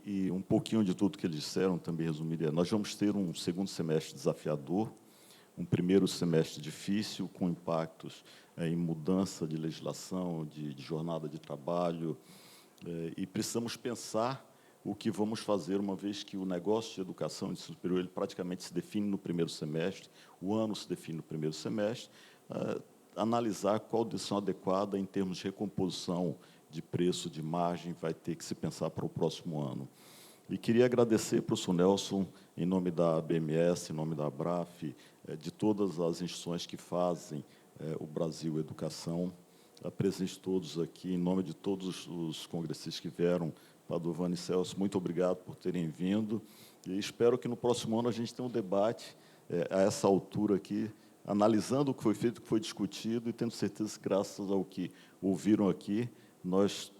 E um pouquinho de tudo que eles disseram, também resumiria. Nós vamos ter um segundo semestre desafiador, um primeiro semestre difícil, com impactos em mudança de legislação, de jornada de trabalho, e precisamos pensar o que vamos fazer, uma vez que o negócio de educação e de ensino superior ele praticamente se define no primeiro semestre, o ano se define no primeiro semestre, analisar qual decisão adequada em termos de recomposição de preço, de margem, vai ter que se pensar para o próximo ano. E queria agradecer para o professor Nelson, em nome da BMS, em nome da ABRAF, de todas as instituições que fazem o Brasil Educação, a presença de todos aqui, em nome de todos os congressistas que vieram, Padovani e Celso, muito obrigado por terem vindo, e espero que no próximo ano a gente tenha um debate, a essa altura aqui, analisando o que foi feito, o que foi discutido, e tendo certeza que, graças ao que ouviram aqui, nós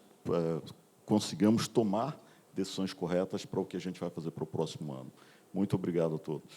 consigamos tomar decisões corretas para o que a gente vai fazer para o próximo ano. Muito obrigado a todos.